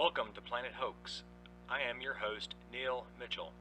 Welcome to Planet Hoax. I am your host, Neal Mitchell.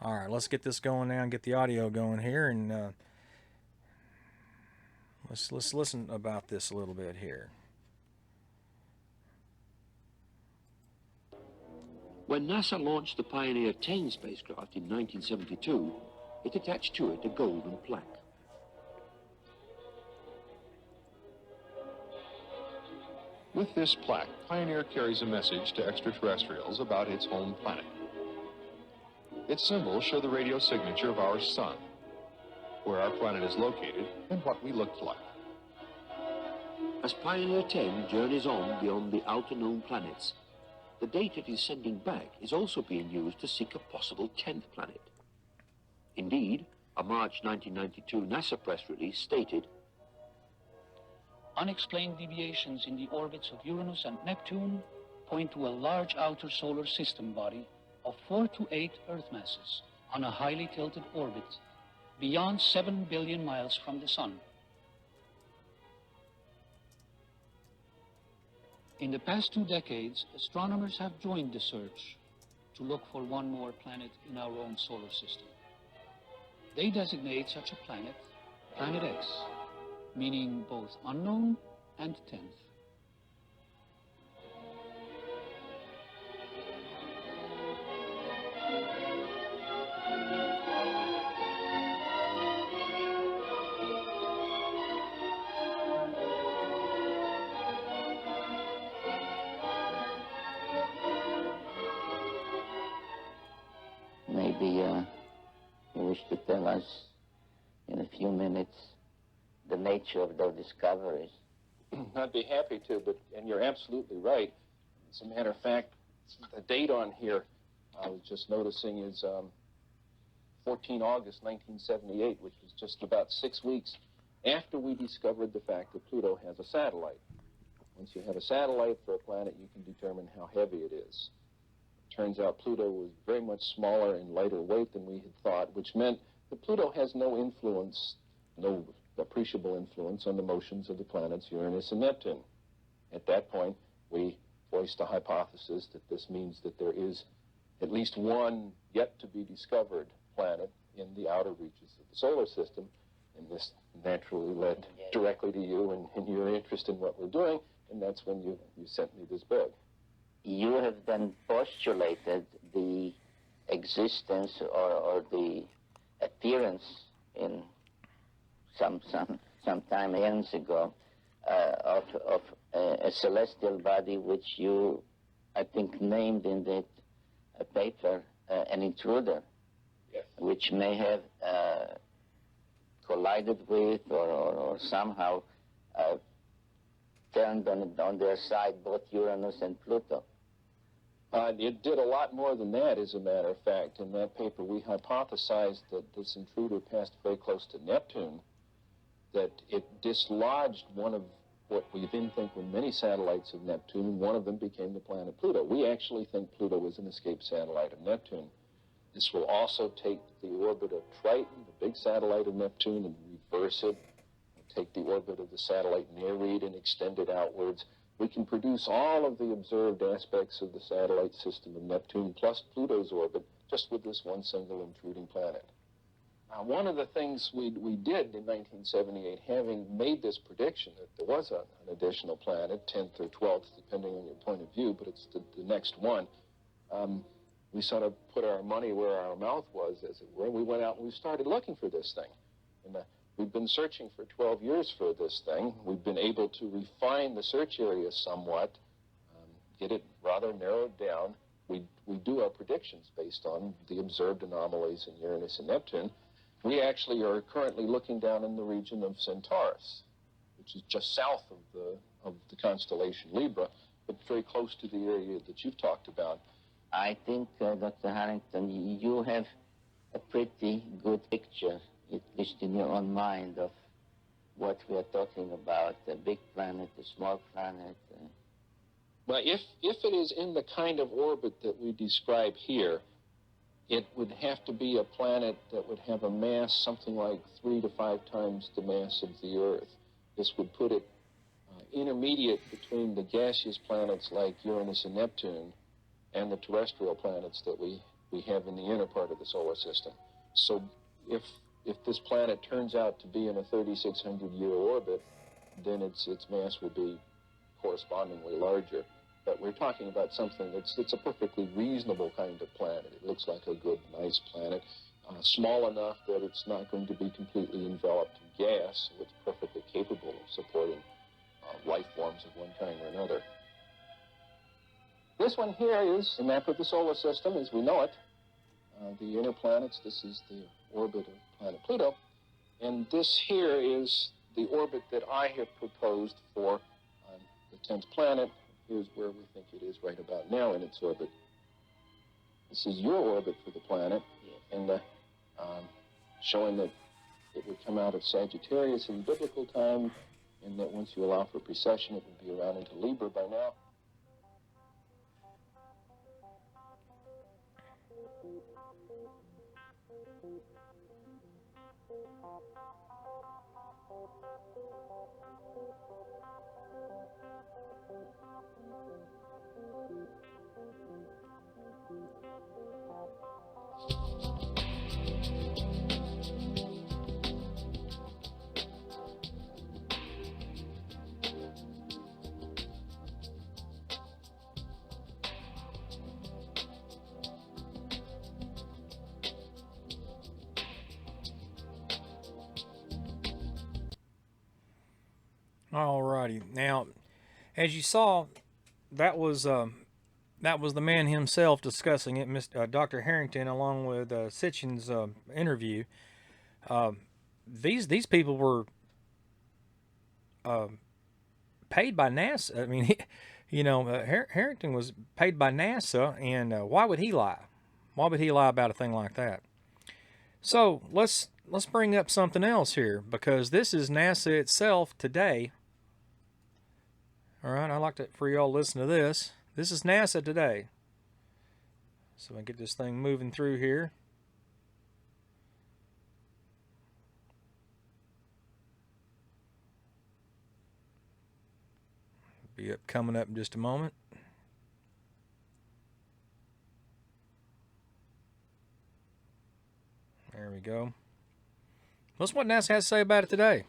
All right, let's get this going now and get the audio going here, and let's listen about this a little bit here. When NASA launched the Pioneer 10 spacecraft in 1972, it attached to it a golden plaque. With this plaque, Pioneer carries a message to extraterrestrials about its home planet. Its symbols show the radio signature of our sun, where our planet is located, and what we look like. As Pioneer 10 journeys on beyond the outer known planets, the data it is sending back is also being used to seek a possible 10th planet. Indeed, a March 1992 NASA press release stated, "Unexplained deviations in the orbits of Uranus and Neptune point to a large outer solar system body of 4 to 8 Earth masses on a highly tilted orbit beyond 7 billion miles from the Sun." In the past 2 decades, astronomers have joined the search to look for one more planet in our own solar system. They designate such a planet Planet X, meaning both unknown and 10th. Maybe you wish to tell us in a few minutes the nature of those discoveries. I'd be happy to, and you're absolutely right. As a matter of fact, the date on here I was just noticing is 14 August 1978, which was just about 6 weeks after we discovered the fact that Pluto has a satellite. Once you have a satellite for a planet, you can determine how heavy it is. It turns out Pluto was very much smaller and lighter weight than we had thought, which meant that Pluto has no influence, no appreciable influence on the motions of the planets Uranus and Neptune. At that point, we voiced a hypothesis that this means that there is at least one yet to be discovered planet in the outer reaches of the solar system, and this naturally led directly to you and your interest in what we're doing, and that's when you sent me this book. You have then postulated the existence or the appearance in some time years ago of a celestial body which you, I think, named in that paper an intruder, yes, which may have collided with or somehow turned on their side both Uranus and Pluto. It did a lot more than that, as a matter of fact. In that paper, we hypothesized that this intruder passed very close to Neptune, that it dislodged one of what we then think were many satellites of Neptune, and one of them became the planet Pluto. We actually think Pluto was an escaped satellite of Neptune. This will also take the orbit of Triton, the big satellite of Neptune, and reverse it, take the orbit of the satellite Nereid and extend it outwards. We can produce all of the observed aspects of the satellite system of Neptune plus Pluto's orbit just with this one single intruding planet. Now, one of the things we did in 1978, having made this prediction that there was an additional planet, 10th or 12th, depending on your point of view, but it's the next one, we sort of put our money where our mouth was, as it were. We went out and we started looking for this thing. And we've been searching for 12 years for this thing. We've been able to refine the search area somewhat, get it rather narrowed down. We do our predictions based on the observed anomalies in Uranus and Neptune. We actually are currently looking down in the region of Centaurus, which is just south of the constellation Libra, but very close to the area that you've talked about. I think, Dr. Harrington, you have a pretty good picture, at least in your own mind, of what we are talking about, a big planet, a small planet. Well, if it is in the kind of orbit that we describe here, it would have to be a planet that would have a mass something like 3 to 5 times the mass of the Earth. This would put it intermediate between the gaseous planets like Uranus and Neptune and the terrestrial planets that we we have in the inner part of the solar system. So if this planet turns out to be in a 3,600-year orbit, then its mass will be correspondingly larger. But we're talking about something that's a perfectly reasonable kind of planet. It looks like a good, nice planet, small enough that it's not going to be completely enveloped in gas. So it's perfectly capable of supporting life forms of one kind or another. This one here is the map of the solar system as we know it. The inner planets, this is the orbit of planet Pluto. And this here is the orbit that I have proposed for the 10th planet. Here's where we think it is right about now in its orbit. This is your orbit for the planet, and showing that it would come out of Sagittarius in biblical time, and that once you allow for precession, it would be around into Libra by now. Alrighty. Now, as you saw, that was the man himself discussing it, Dr. Harrington, along with Sitchin's interview. These people were paid by NASA. I mean, Harrington was paid by NASA, and why would he lie? Why would he lie about a thing like that? So let's bring up something else here, because this is NASA itself today. All right, I'd like for y'all to listen to this. This is NASA today. So I get this thing moving through here. Be coming up in just a moment. There we go. That's what NASA has to say about it today.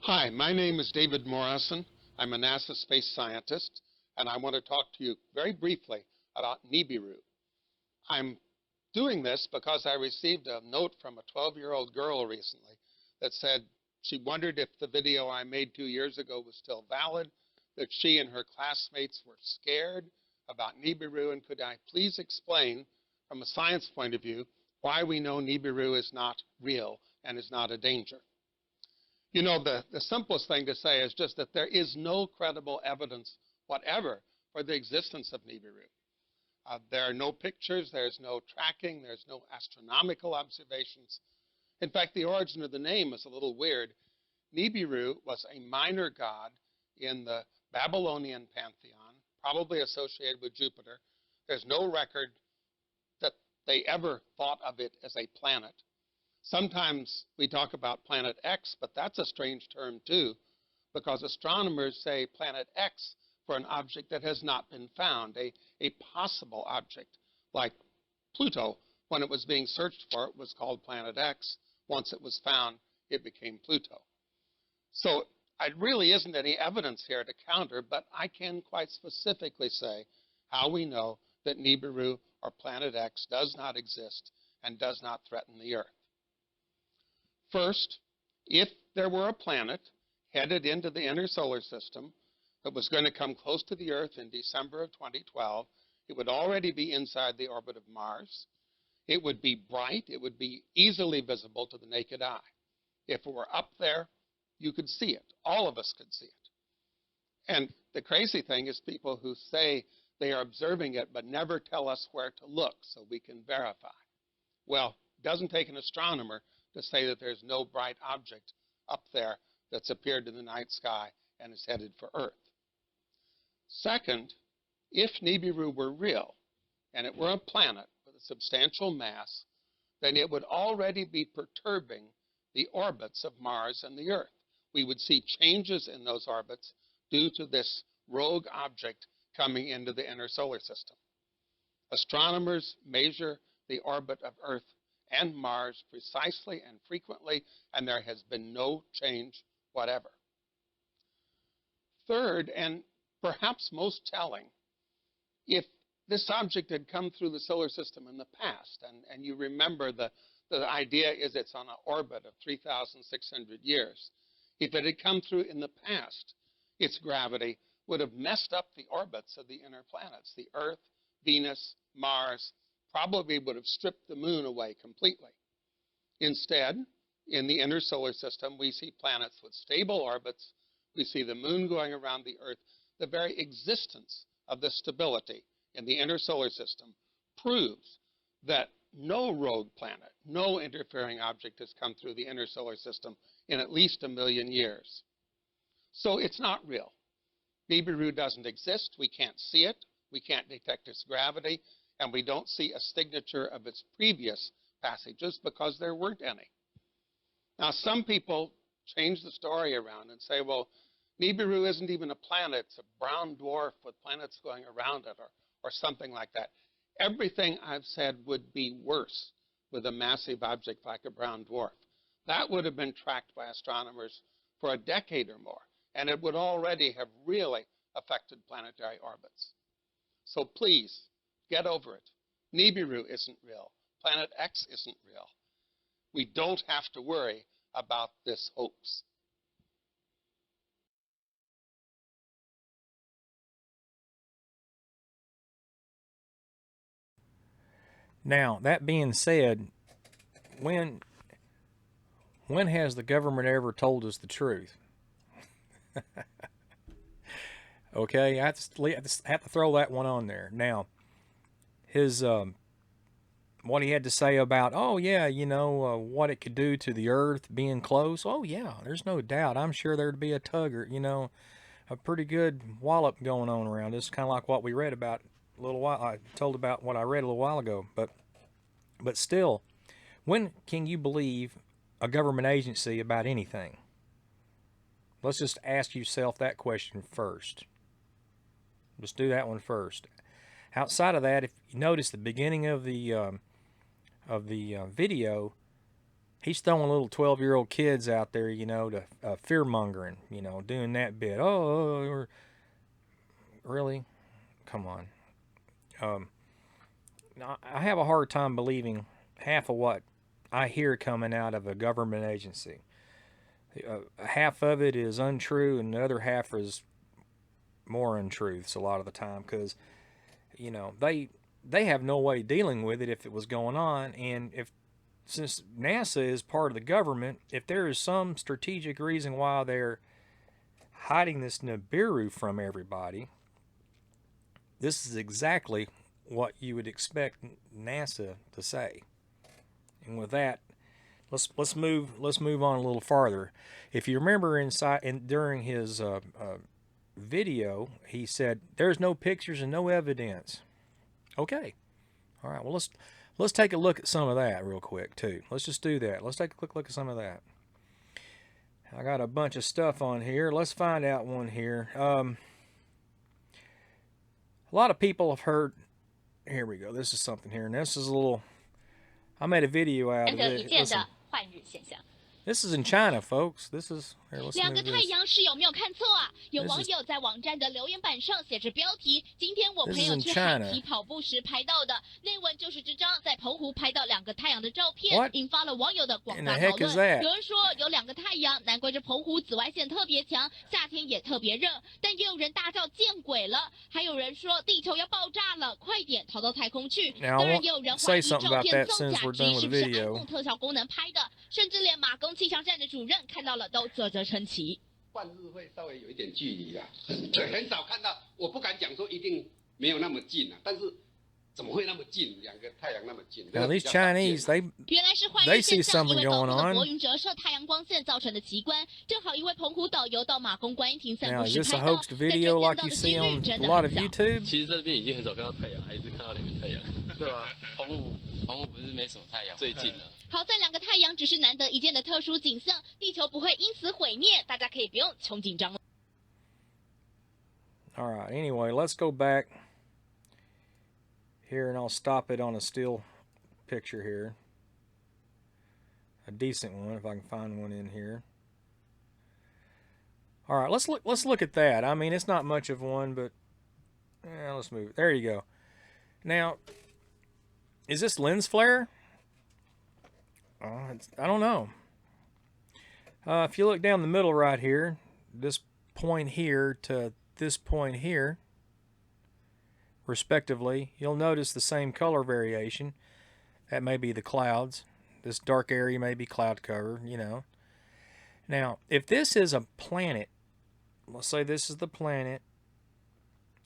Hi, my name is David Morrison. I'm a NASA space scientist, and I want to talk to you very briefly about Nibiru. I'm doing this because I received a note from a 12-year-old girl recently that said she wondered if the video I made 2 years ago was still valid, that she and her classmates were scared about Nibiru, and could I please explain, from a science point of view, why we know Nibiru is not real and is not a danger. You know, the simplest thing to say is just that there is no credible evidence whatever for the existence of Nibiru. There are no pictures, there's no tracking, there's no astronomical observations. In fact, the origin of the name is a little weird. Nibiru was a minor god in the Babylonian pantheon, probably associated with Jupiter. There's no record that they ever thought of it as a planet. Sometimes we talk about Planet X, but that's a strange term too, because astronomers say Planet X for an object that has not been found, a possible object, like Pluto. When it was being searched for, it was called Planet X. Once it was found, it became Pluto. So there really isn't any evidence here to counter, but I can quite specifically say how we know that Nibiru or Planet X does not exist and does not threaten the Earth. First, if there were a planet headed into the inner solar system that was going to come close to the Earth in December of 2012, it would already be inside the orbit of Mars. It would be bright. It would be easily visible to the naked eye. If it were up there, you could see it. All of us could see it. And the crazy thing is people who say they are observing it but never tell us where to look so we can verify. Well, it doesn't take an astronomer to say that there's no bright object up there that's appeared in the night sky and is headed for Earth. Second, if Nibiru were real and it were a planet with a substantial mass, then it would already be perturbing the orbits of Mars and the Earth. We would see changes in those orbits due to this rogue object coming into the inner solar system. Astronomers measure the orbit of Earth and Mars precisely and frequently, and there has been no change whatever. Third, and perhaps most telling, if this object had come through the solar system in the past, and you remember the idea is it's on an orbit of 3,600 years. If it had come through in the past, its gravity would have messed up the orbits of the inner planets. The Earth, Venus, Mars, probably would have stripped the moon away completely. Instead, in the inner solar system, we see planets with stable orbits. We see the moon going around the Earth. The very existence of the stability in the inner solar system proves that no rogue planet, no interfering object has come through the inner solar system in at least 1 million years. So it's not real. Nibiru doesn't exist. We can't see it. We can't detect its gravity. And we don't see a signature of its previous passages because there weren't any. Now, some people change the story around and say, well, Nibiru isn't even a planet. It's a brown dwarf with planets going around it or something like that. Everything I've said would be worse with a massive object like a brown dwarf. That would have been tracked by astronomers for a decade or more, and it would already have really affected planetary orbits. So please, get over it. Nibiru isn't real. Planet X isn't real. We don't have to worry about this hoax. Now, that being said, when has the government ever told us the truth? Okay, I have to throw that one on there. Now, his what he had to say about, oh yeah, you know, what it could do to the Earth being close. Oh yeah, there's no doubt. I'm sure there'd be a tugger, you know, a pretty good wallop going on around us, kind of like what we read about a little while. I told about what I read a little while ago, but still, when can you believe a government agency about anything? Let's just ask yourself that question first. Let's do that one first. Outside of that, if you notice the beginning of the video, he's throwing little 12-year-old kids out there, you know, to fear-mongering, you know, doing that bit. Oh, really? Come on. I have a hard time believing half of what I hear coming out of a government agency. Half of it is untrue, and the other half is more untruths a lot of the time, because, you know, they have no way dealing with it if it was going on. And since NASA is part of the government, if there is some strategic reason why they're hiding this Nibiru from everybody, this is exactly what you would expect NASA to say. And with that, let's move on a little farther. If you remember during his video, he said there's no pictures and no evidence. Okay, all right. Well, let's take a look at some of that real quick too. Let's just do that. Let's take a quick look at some of that. I got a bunch of stuff on here. Let's find out one here. A lot of people have heard. Here we go. This is something here, and this is a little. I made a video out of it. Listen. This is in China, folks. This is here, let's 两个 move this. 太阳室有没有看错啊？有网友在网站的留言板上写着标题：今天我朋友去海堤跑步时拍到的。内文就是这张在澎湖拍到2个太阳的照片，引发了网友的广大讨论。有人说有2个太阳，难怪这澎湖紫外线特别强，夏天也特别热。但也有人大叫见鬼了，还有人说地球要爆炸了，快点逃到太空去。当然也有人怀疑照片造假，质疑是不是 iPhone 特效功能拍的，甚至连马公气象站的主任看到了都啧啧称奇。换日会稍微有一点距离啦，很少看到。我不敢讲说一定没有那么近啊，但是怎么会那么近？2个太阳那么近。Now these Chinese, they see something going on. 薄云折射太阳光线造成的奇观，正好一位澎湖导游到马公观音亭散 Now 步 is 时 this a 拍到， hoaxed video like you see on a lot of YouTube? 其实这边已经很少看到太阳，还一直看到2个太阳。对啊，澎湖不是没什么太阳，最近了。好在2个太阳只是难得一见的特殊景象，地球不会因此毁灭，大家可以不用穷紧张了。All right. Anyway, let's go back here, and I'll stop it on a still picture here. A decent one, if I can find one in here. All right, let's look at that. I mean, it's not much of one, but let's move it. There you go. Now, is this lens flare? I don't know. If you look down the middle right here, this point here to this point here, respectively, you'll notice the same color variation. That may be the clouds. This dark area may be cloud cover, you know. Now, if this is a planet, let's say this is the planet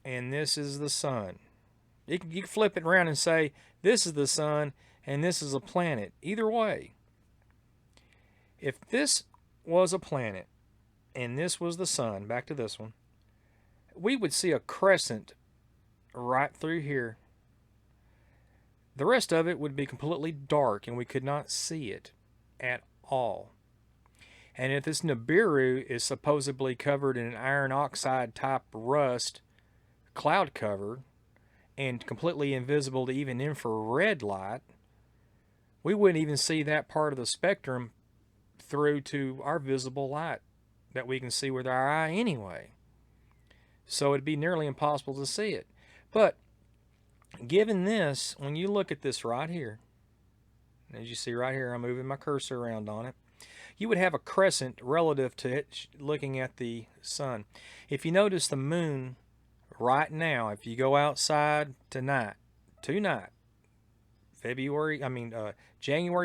and this is the sun. You can flip it around and say this is the sun and this is a planet. Either way. If this was a planet and this was the sun, back to this one, we would see a crescent right through here. The rest of it would be completely dark and we could not see it at all. And if this Nibiru is supposedly covered in an iron oxide type rust cloud cover and completely invisible to even infrared light, we wouldn't even see that part of the spectrum through to our visible light that we can see with our eye anyway. So it'd be nearly impossible to see it. But given this, when you look at this right here, as you see right here, I'm moving my cursor around on it, you would have a crescent relative to it looking at the sun. If you notice the moon right now, if you go outside tonight, January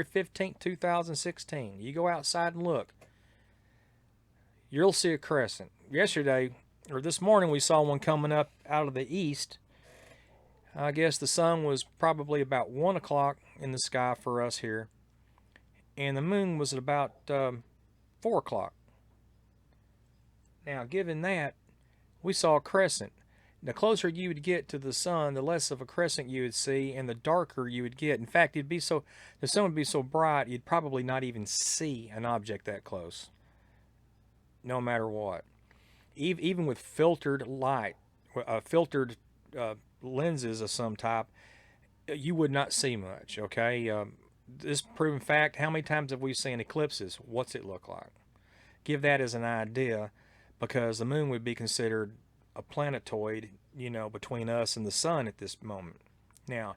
15th, 2016, you go outside and look, you'll see a crescent. Yesterday, or this morning, we saw one coming up out of the east. I guess the sun was probably about 1 o'clock in the sky for us here. And the moon was at about 4 o'clock. Now, given that, we saw a crescent. The closer you would get to the sun, the less of a crescent you would see, and the darker you would get. In fact, the sun would be so bright, you'd probably not even see an object that close, no matter what. Even with filtered light, filtered lenses of some type, you would not see much, okay? This proven fact, how many times have we seen eclipses? What's it look like? Give that as an idea, because the moon would be considered a planetoid, you know, between us and the sun at this moment. Now,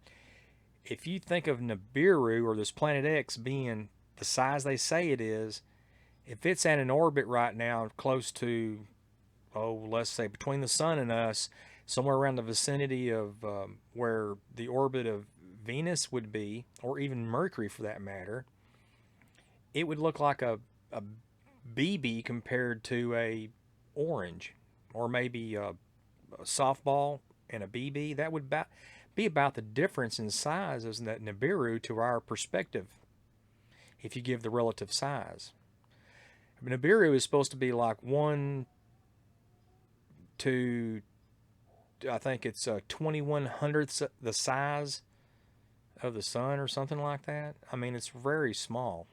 if you think of Nibiru or this Planet X being the size they say it is, if it's at an orbit right now close to, let's say between the sun and us, somewhere around the vicinity of where the orbit of Venus would be, or even Mercury for that matter, it would look like a BB compared to a orange, or maybe a softball and a BB. That would be about the difference in size of that Nibiru to our perspective, if you give the relative size. Nibiru is supposed to be like 1 to, I think it's 21/100th the size of the sun or something like that. I mean, it's very small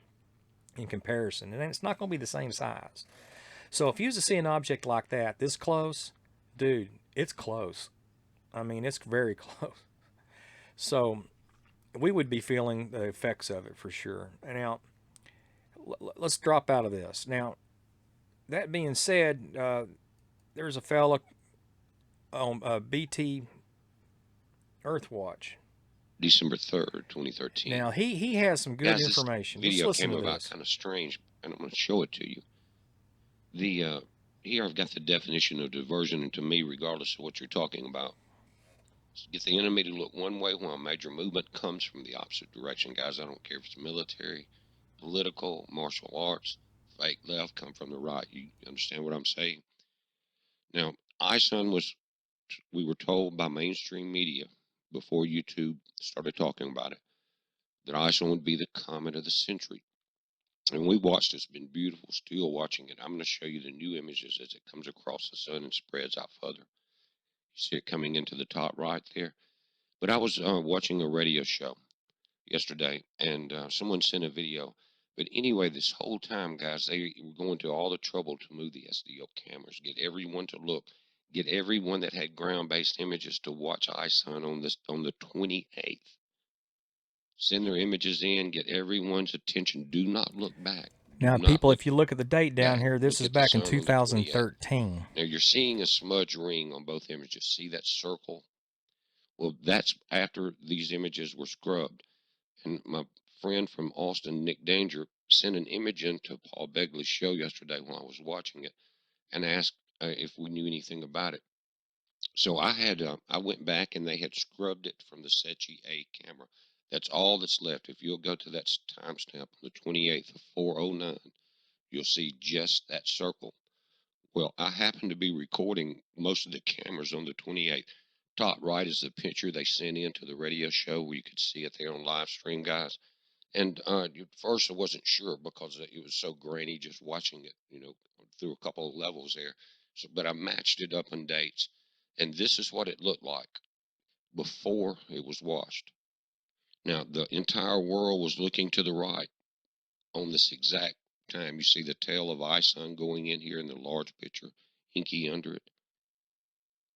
in comparison, and it's not going to be the same size. So if you was to see an object like that this close, dude, it's close. I mean, it's very close. So we would be feeling the effects of it for sure. Now, let's drop out of this. Now, that being said, there's a fella on BT Earthwatch, December 3rd, 2013. Now, he has some good information. This video came about kind of strange, and I'm going to show it to you. Here I've got the definition of diversion, and to me, regardless of what you're talking about, get the enemy to look one way while major movement comes from the opposite direction. Guys, I don't care if it's military, political, martial arts, fake left, come from the right. You understand what I'm saying? Now, ISON we were told by mainstream media before YouTube started talking about it, that ISON would be the comet of the century. And we watched it. It's been beautiful, still watching it. I'm going to show you the new images as it comes across the sun and spreads out further. You see it coming into the top right there. But I was watching a radio show yesterday, and someone sent a video. But anyway, this whole time, guys, they were going to all the trouble to move the SDO cameras, get everyone to look, get everyone that had ground-based images to watch ISON on the 28th. Send their images in, get everyone's attention. Do not look back. Now, people, if you look at the date down here, this is back in 2013. Now, you're seeing a smudge ring on both images. See that circle? Well, that's after these images were scrubbed. And my friend from Austin, Nick Danger, sent an image into Paul Begley's show yesterday when I was watching it and asked if we knew anything about it. So I went back and they had scrubbed it from the Sechi A camera. That's all that's left. If you'll go to that timestamp on the 28th of 409, you'll see just that circle. Well, I happen to be recording most of the cameras on the 28th. Top right is the picture they sent in to the radio show where you could see it there on live stream, guys. And at first I wasn't sure because it was so grainy just watching it, through a couple of levels there. So, but I matched it up on dates. And this is what it looked like before it was washed. Now, the entire world was looking to the right on this exact time. You see the tail of ISON going in here in the large picture, inky under it.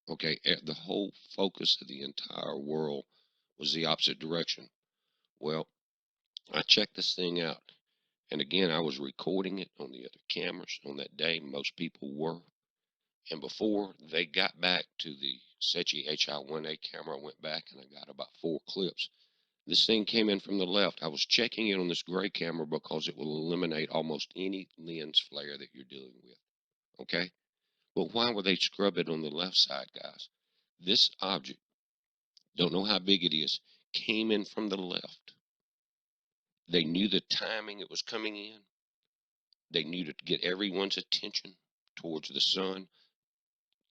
Okay, the whole focus of the entire world was the opposite direction. Well, I checked this thing out. And again, I was recording it on the other cameras on that day. Most people were. And before they got back to the Sechi HI-1A camera, I went back and I got about 4 clips. This thing came in from the left. I was checking it on this gray camera because it will eliminate almost any lens flare that you're dealing with. Okay? But why would they scrub it on the left side, guys? This object, don't know how big it is, came in from the left. They knew the timing it was coming in. They knew to get everyone's attention towards the sun.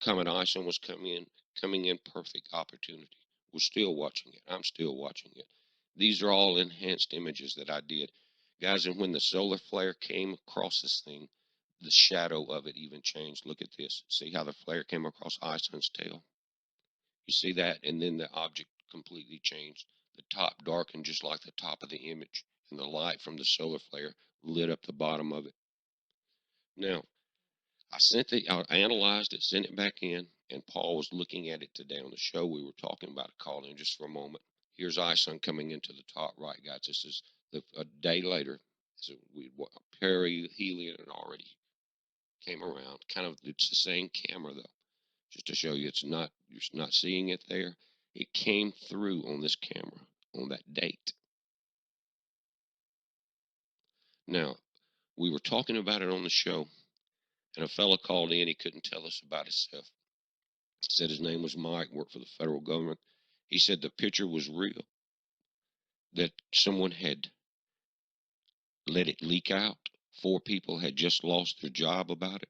Comet ISON was coming in perfect opportunity. We're still watching it. I'm still watching it. These are all enhanced images that I did. Guys, and when the solar flare came across this thing, the shadow of it even changed. Look at this. See how the flare came across ISON's tail? You see that? And then the object completely changed. The top darkened just like the top of the image, and the light from the solar flare lit up the bottom of it. Now, I analyzed it, sent it back in, and Paul was looking at it today on the show. We were talking about it, called in just for a moment. Here's ISON coming into the top right, guys. This is a day later. So perihelion had already came around. It's the same camera though. Just to show you, you're not seeing it there. It came through on this camera on that date. Now, we were talking about it on the show, and a fella called in. He couldn't tell us about himself. He said his name was Mike, worked for the federal government. He said the picture was real, that someone had let it leak out. 4 people had just lost their job about it.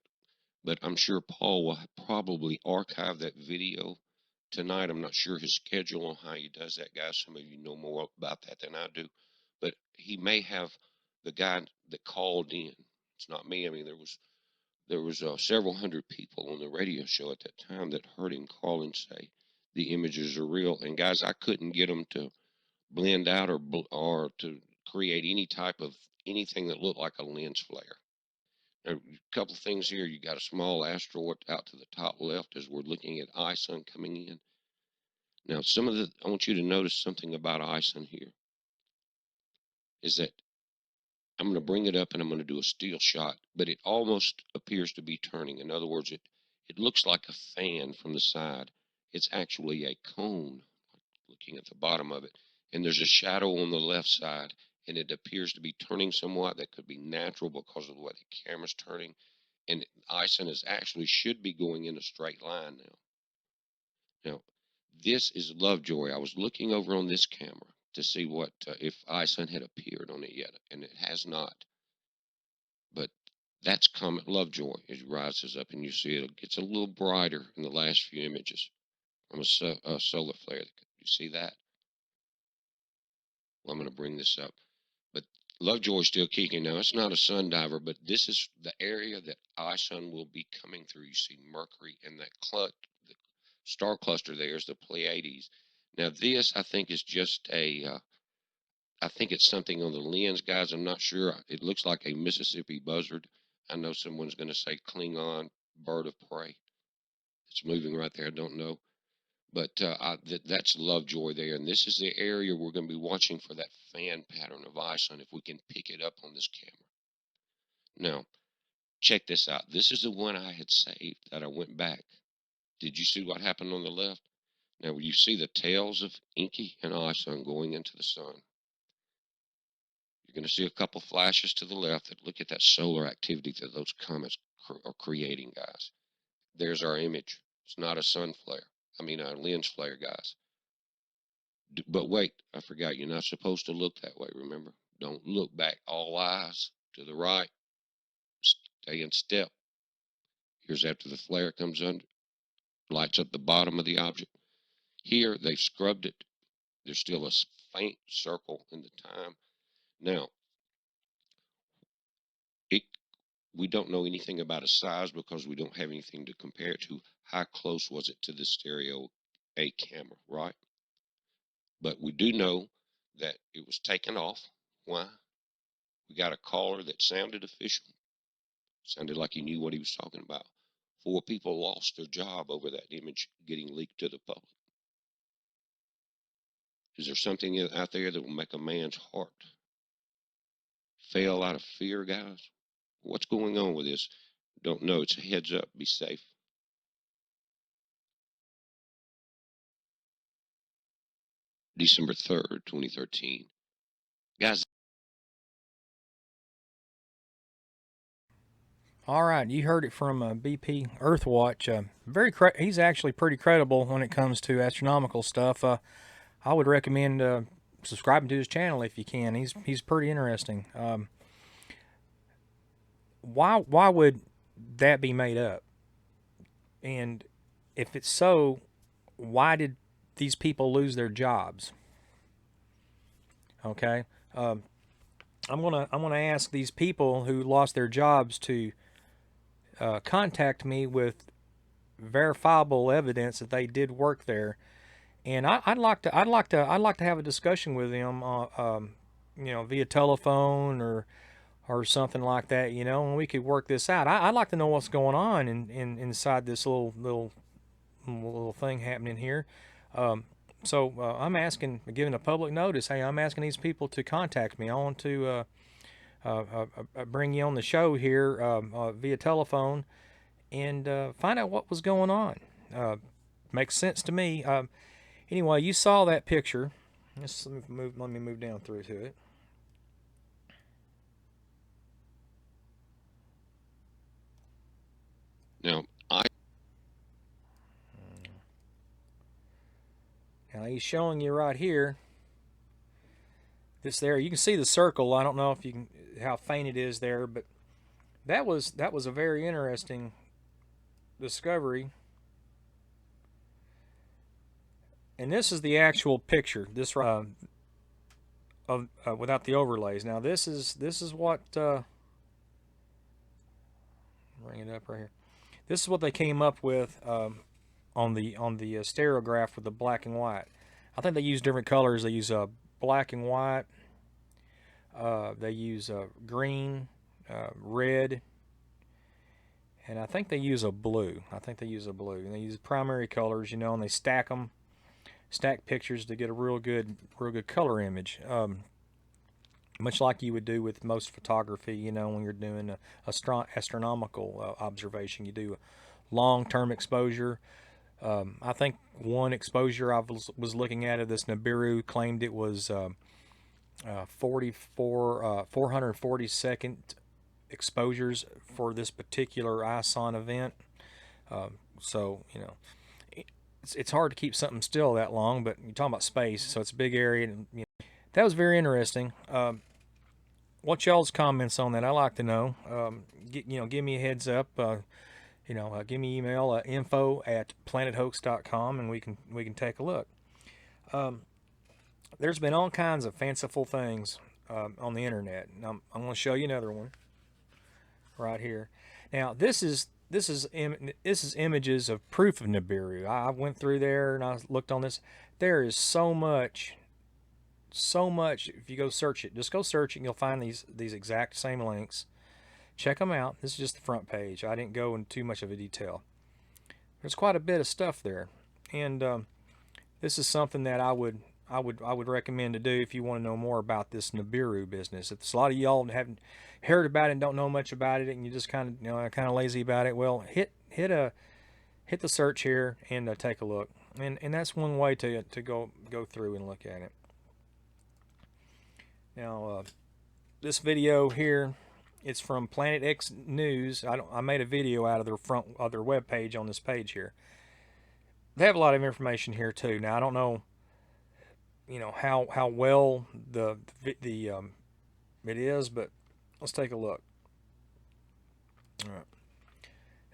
But I'm sure Paul will probably archive that video tonight. I'm not sure his schedule on how he does that, guys. Some of you know more about that than I do. But he may have the guy that called in. It's not me. I mean, there was several hundred people on the radio show at that time that heard him call and say the images are real. And guys, I couldn't get them to blend out or to create any type of anything that looked like a lens flare. Now, a couple of things here. You got a small asteroid out to the top left as we're looking at ISON coming in. Now, I want you to notice something about ISON here. Is that I'm going to bring it up and I'm going to do a still shot, but it almost appears to be turning. In other words, it looks like a fan from the side. It's actually a cone, looking at the bottom of it. And there's a shadow on the left side, and it appears to be turning somewhat. That could be natural because of the way the camera's turning. And ISON should be going in a straight line now. Now, this is Lovejoy. I was looking over on this camera to see what if ISON had appeared on it yet, and it has not. But that's Comet Lovejoy. It rises up, and you see it gets a little brighter in the last few images from a solar flare. You see that? Well, I'm going to bring this up. But Lovejoy's still kicking. Now, it's not a sun diver, but this is the area that ISON will be coming through. You see Mercury and that the star cluster there is the Pleiades. Now, this, I think, is just I think it's something on the lens, guys. I'm not sure. It looks like a Mississippi buzzard. I know someone's going to say Klingon bird of prey. It's moving right there. I don't know. But that's Lovejoy there, and this is the area we're going to be watching for that fan pattern of ISON if we can pick it up on this camera. Now, check this out. This is the one I had saved that I went back. Did you see what happened on the left? Now, you see the tails of Inky and ISON going into the sun. You're going to see a couple flashes to the left that look at that solar activity that those comets are creating, guys. There's our image. It's not a sun flare. I mean, a lens flare, guys. But wait, I forgot. You're not supposed to look that way, remember? Don't look back. All eyes to the right. Stay in step. Here's after the flare comes under. Lights up the bottom of the object. Here, they've scrubbed it. There's still a faint circle in the time. Now, we don't know anything about its size because we don't have anything to compare it to. How close was it to the stereo A camera, right? But we do know that it was taken off. Why? We got a caller that sounded official. Sounded like he knew what he was talking about. 4 people lost their job over that image getting leaked to the public. Is there something out there that will make a man's heart fail out of fear, guys? What's going on with this? Don't know. It's a heads up. Be safe. December 3rd, 2013. Guys. All right, you heard it from BP Earthwatch. He's actually pretty credible when it comes to astronomical stuff. I would recommend subscribing to his channel if you can. He's pretty interesting. Why would that be made up? And if it's so, why did these people lose their jobs? Okay, I'm gonna ask these people who lost their jobs to contact me with verifiable evidence that they did work there, and I'd like to have a discussion with them, you know, via telephone or something like that, you know, and we could work this out. I'd like to know what's going on inside this little thing happening here. So I'm giving a public notice. Hey, I'm asking these people to contact me. I want to bring you on the show here via telephone and find out what was going on. Makes sense to me. Anyway, you saw that picture. Let me move down through to it. Now he's showing you right here. This there, you can see the circle. I don't know if you can, how faint it is there, but that was a very interesting discovery. And this is the actual picture. This without the overlays. Now this is what bring it up right here. This is what they came up with on the stereograph with the black and white. I think they use different colors. They use black and white. They use green, red, and I think they use a blue. And they use primary colors, you know, and they stack pictures to get a real good color image. Much like you would do with most photography, you know, when you're doing a astronomical observation, you do a long-term exposure. I think one exposure I was looking at of this Nibiru claimed it was 440 second exposures for this particular ISON event. So, you know, it's hard to keep something still that long, but you're talking about space, so it's a big area. And, you know, that was very interesting. What y'all's comments on that? I'd like to know. Give me a heads up. Give me email info@planethoax.com and we can take a look. There's been all kinds of fanciful things on the internet. And I'm going to show you another one right here. Now this is images of proof of Nibiru. I went through there and I looked on this. There is so much. If you go search it, just go search it, and you'll find these exact same links. Check them out. This is just the front page. I didn't go into too much of a detail. There's quite a bit of stuff there, and this is something that I would recommend to do if you want to know more about this Nibiru business. If a lot of y'all haven't heard about it and don't know much about it, and you just kind of lazy about it, well, hit the search here and take a look. And that's one way to go through and look at it. Now, this video here, it's from Planet X News. I made a video out of their front of their web page on this page here. They have a lot of information here too. Now, I don't know, how well it is, but let's take a look. All right.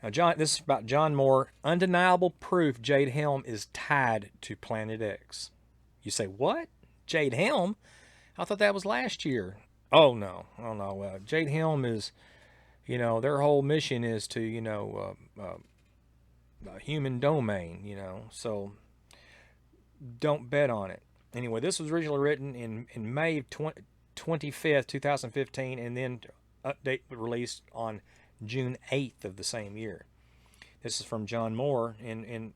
Now, this is about John Moore. Undeniable proof Jade Helm is tied to Planet X. You say, what? Jade Helm? I thought that was last year. Oh, no. Jade Helm is, their whole mission is to, human domain, so don't bet on it. Anyway, this was originally written in May of 25th, 2015, and then update released on June 8th of the same year. This is from John Moore in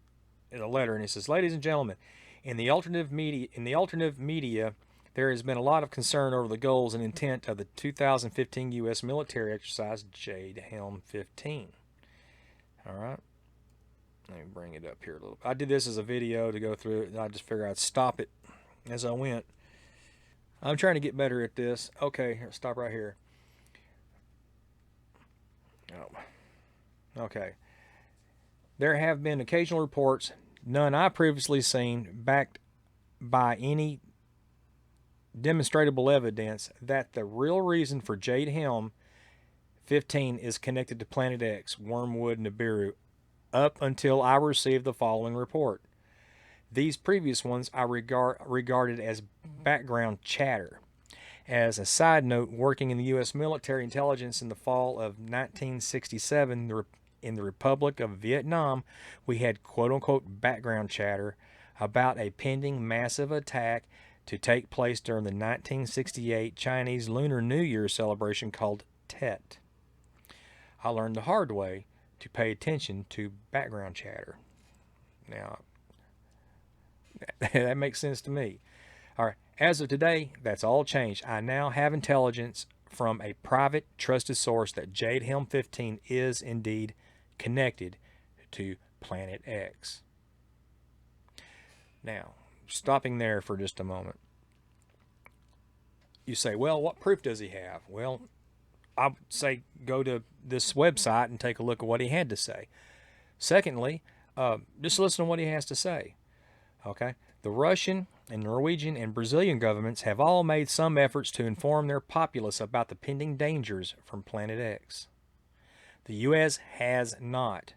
a letter, and it says, "Ladies and gentlemen, in the alternative media, there has been a lot of concern over the goals and intent of the 2015 U.S. military exercise Jade Helm 15. All right. Let me bring it up here a little bit. I did this as a video to go through it, and I just figured I'd stop it as I went. I'm trying to get better at this. Okay, here, stop right here. Oh. Okay. There have been occasional reports, none I previously seen, backed by any demonstrable evidence, that the real reason for Jade Helm 15 is connected to Planet X, Wormwood, Nibiru, up until I received the following report. These previous ones I regarded as background chatter. As a side note, working in the U.S. military intelligence in the fall of 1967 in the Republic of Vietnam, we had quote-unquote background chatter about a pending massive attack to take place during the 1968 Chinese Lunar New Year celebration called Tet. I learned the hard way to pay attention to background chatter. Now, that makes sense to me. All right. As of today, that's all changed. I now have intelligence from a private, trusted source that Jade Helm 15 is indeed connected to Planet X. Now, stopping there for just a moment. You say, well, what proof does he have? Well, I would say go to this website and take a look at what he had to say. Secondly, just listen to what he has to say. Okay? The Russian and Norwegian and Brazilian governments have all made some efforts to inform their populace about the pending dangers from Planet X. The U.S. has not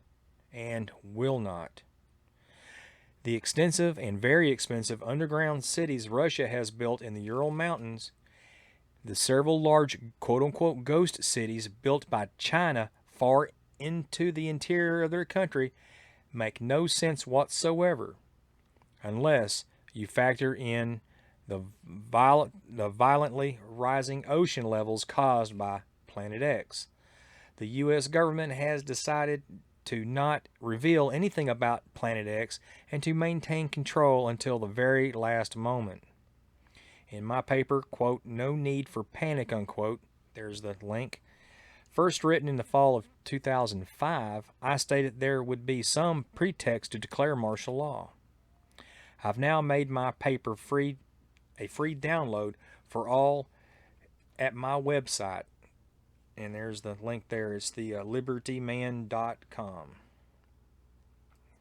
and will not. The extensive and very expensive underground cities Russia has built in the Ural Mountains, the several large quote-unquote ghost cities built by China far into the interior of their country, make no sense whatsoever, unless you factor in the violently rising ocean levels caused by Planet X. The U.S. government has decided to not reveal anything about Planet X and to maintain control until the very last moment. In my paper, quote, "No Need for Panic," unquote, there's the link, first written in the fall of 2005, I stated there would be some pretext to declare martial law. I've now made my paper a free download for all at my website. And there's the link there. It's the libertyman.com.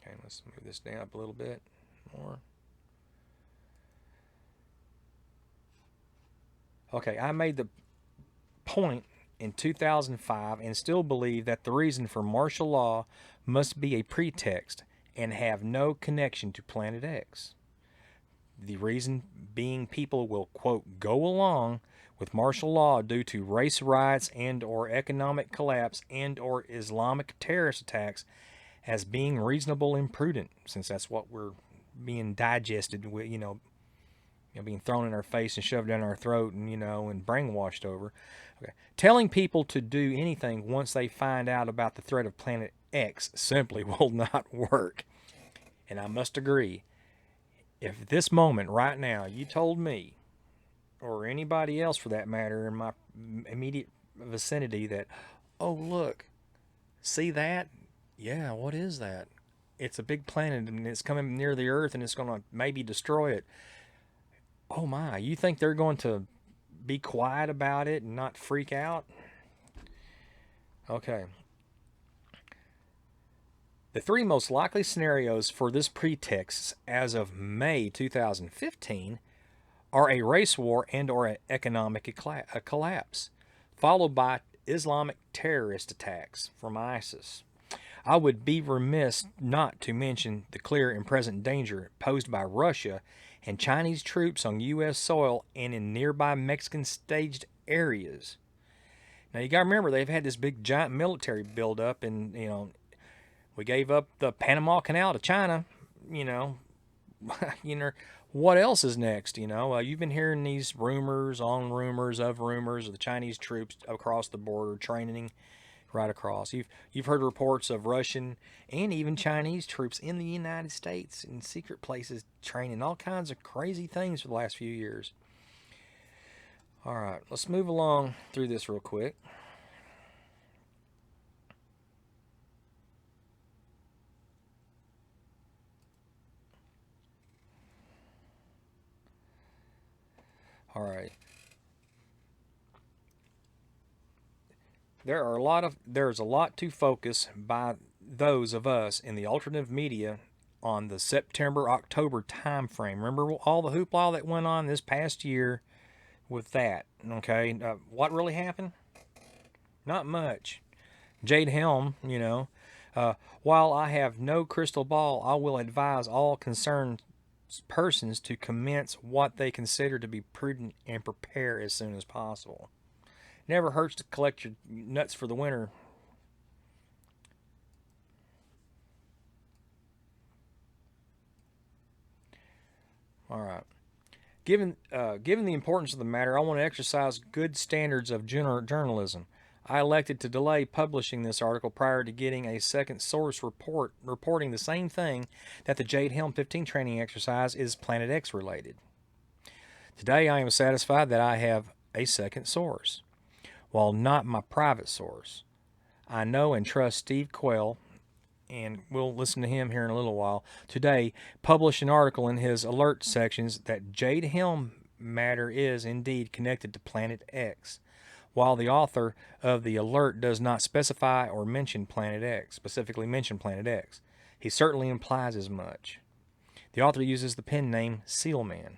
Okay, let's move this down up a little bit more. Okay, I made the point in 2005 and still believe that the reason for martial law must be a pretext and have no connection to Planet X. The reason being people will, quote, go along with martial law due to race riots and or economic collapse and or Islamic terrorist attacks as being reasonable and prudent, since that's what we're being digested with, being thrown in our face and shoved down our throat and, and brainwashed over. Okay. Telling people to do anything once they find out about the threat of Planet X simply will not work. And I must agree, if this moment right now you told me, or anybody else for that matter in my immediate vicinity, that, oh look, see that? Yeah, what is that? It's a big planet and it's coming near the Earth and it's going to maybe destroy it. Oh my, you think they're going to be quiet about it and not freak out? Okay. The three most likely scenarios for this pretext as of May 2015 are a race war and or an economic collapse, followed by Islamic terrorist attacks from ISIS. I would be remiss not to mention the clear and present danger posed by Russia and Chinese troops on U.S. soil and in nearby Mexican staged areas. Now you got to remember, they've had this big giant military buildup, and we gave up the Panama Canal to China. What else is next? You've been hearing these rumors of the Chinese troops across the border training right across. You've heard reports of Russian and even Chinese troops in the United States in secret places training all kinds of crazy things for the last few years. All right, let's move along through this real quick. All right. There's a lot to focus by those of us in the alternative media on the September-October time frame. Remember all the hoopla that went on this past year with that, okay? What really happened? Not much. Jade Helm, while I have no crystal ball, I will advise all concerned persons to commence what they consider to be prudent and prepare as soon as possible. Never hurts to collect your nuts for the winter. All right. Given the importance of the matter, I want to exercise good standards of journalism. I elected to delay publishing this article prior to getting a second source reporting the same thing, that the Jade Helm 15 training exercise is Planet X related. Today I am satisfied that I have a second source. While not my private source, I know and trust Steve Quayle, and we'll listen to him here in a little while, today published an article in his alert sections that Jade Helm matter is indeed connected to Planet X. While the author of the alert does not specify or specifically mention Planet X, he certainly implies as much. The author uses the pen name Sealman.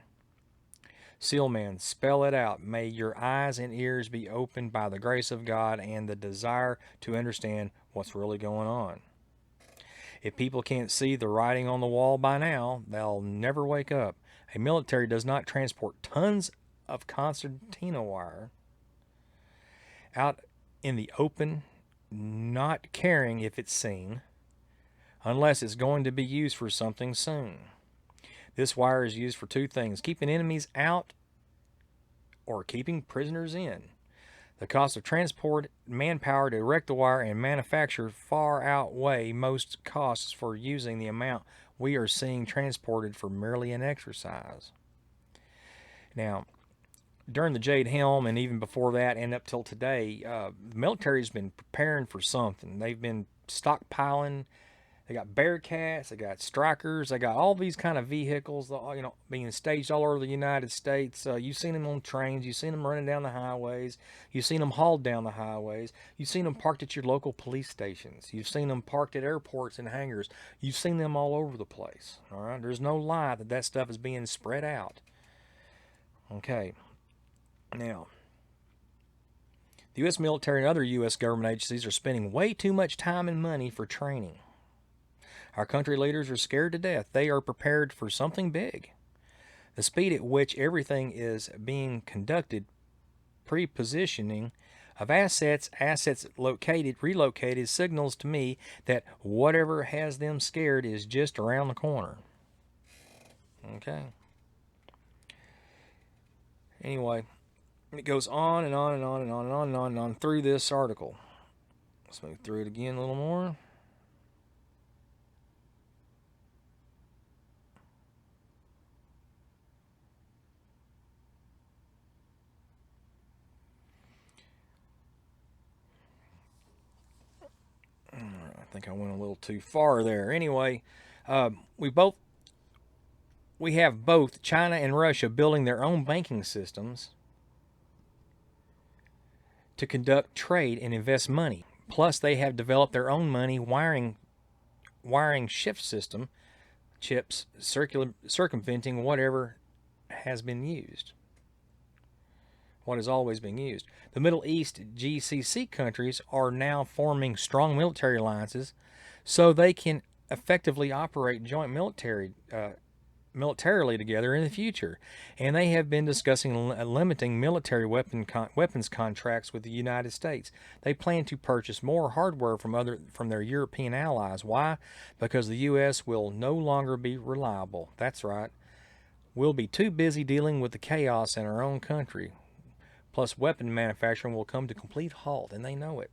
Sealman, spell it out. May your eyes and ears be opened by the grace of God and the desire to understand what's really going on. If people can't see the writing on the wall by now, they'll never wake up. A military does not transport tons of concertina wire out in the open, not caring if it's seen, unless it's going to be used for something soon. This wire is used for two things: keeping enemies out or keeping prisoners in. The cost of transport, manpower to erect the wire, and manufacture far outweigh most costs for using the amount we are seeing transported for merely an exercise. Now, during the Jade Helm and even before that and up till today, the military's been preparing for something. They've been stockpiling. They got Bearcats, they got Strikers, they got all these kind of vehicles, being staged all over the United States. You've seen them on trains, you've seen them running down the highways, you've seen them hauled down the highways, you've seen them parked at your local police stations, you've seen them parked at airports and hangars, you've seen them all over the place. All right, there's no lie that stuff is being spread out. Okay, now, the U.S. military and other U.S. government agencies are spending way too much time and money for training. Our country leaders are scared to death. They are prepared for something big. The speed at which everything is being conducted, pre-positioning of assets relocated, signals to me that whatever has them scared is just around the corner. Okay. Anyway, it goes on and on and on and on and on and on and on through this article. Let's move through it again a little more. think I went a little too far there. Anyway, we have both China and Russia building their own banking systems to conduct trade and invest money. Plus, they have developed their own money wiring shift system, chips, circumventing whatever has been used. What has always been used. The Middle East GCC countries are now forming strong military alliances so they can effectively operate joint militarily together in the future. And they have been discussing limiting military weapons contracts with the United States. They plan to purchase more hardware from their European allies. Why? Because the U.S. will no longer be reliable. That's right. We'll be too busy dealing with the chaos in our own country. Plus, weapon manufacturing will come to complete halt, and they know it.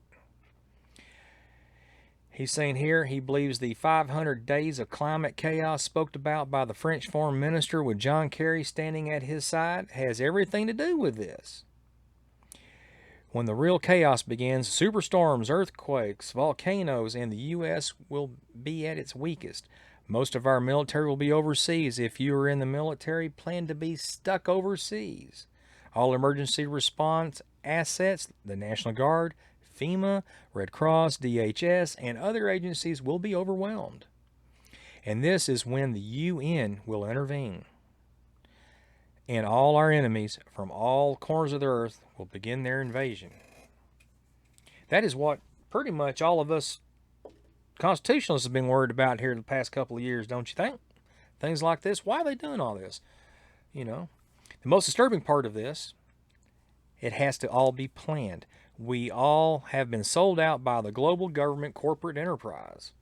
He's saying here he believes the 500 days of climate chaos spoke about by the French foreign minister with John Kerry standing at his side has everything to do with this. When the real chaos begins, superstorms, earthquakes, volcanoes, and the U.S. will be at its weakest. Most of our military will be overseas. If you are in the military, plan to be stuck overseas. All emergency response assets, the National Guard, FEMA, Red Cross, DHS, and other agencies will be overwhelmed. And this is when the UN will intervene. And all our enemies from all corners of the earth will begin their invasion. That is what pretty much all of us constitutionalists have been worried about here the past couple of years, don't you think? Things like this. Why are they doing all this? You know, the most disturbing part of this, it has to all be planned. We all have been sold out by the global government corporate enterprise.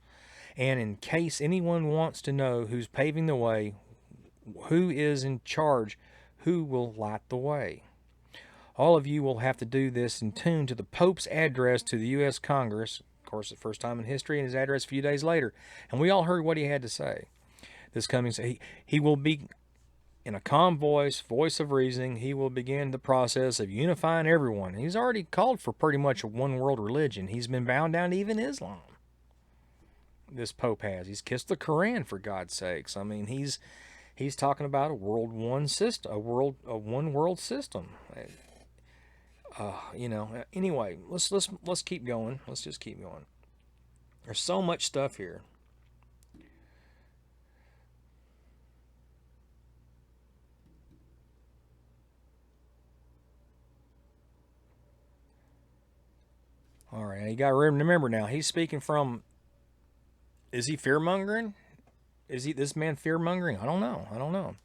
And in case anyone wants to know who's paving the way, who is in charge, who will light the way, all of you will have to do this in tune to the Pope's address to the U.S. Congress. Of course, the first time in history, and his address a few days later. And we all heard what he had to say. This coming, he will be, in a calm voice of reasoning, he will begin the process of unifying everyone. He's already called for pretty much a one-world religion. He's been bound down to even Islam. This Pope has. He's kissed the Quran, for God's sakes. I mean, he's talking about a one world system. You know. Anyway, let's keep going. Let's just keep going. There's so much stuff here. All right, you got to remember now, he's speaking from, is he fear-mongering? Is this man fear-mongering? I don't know.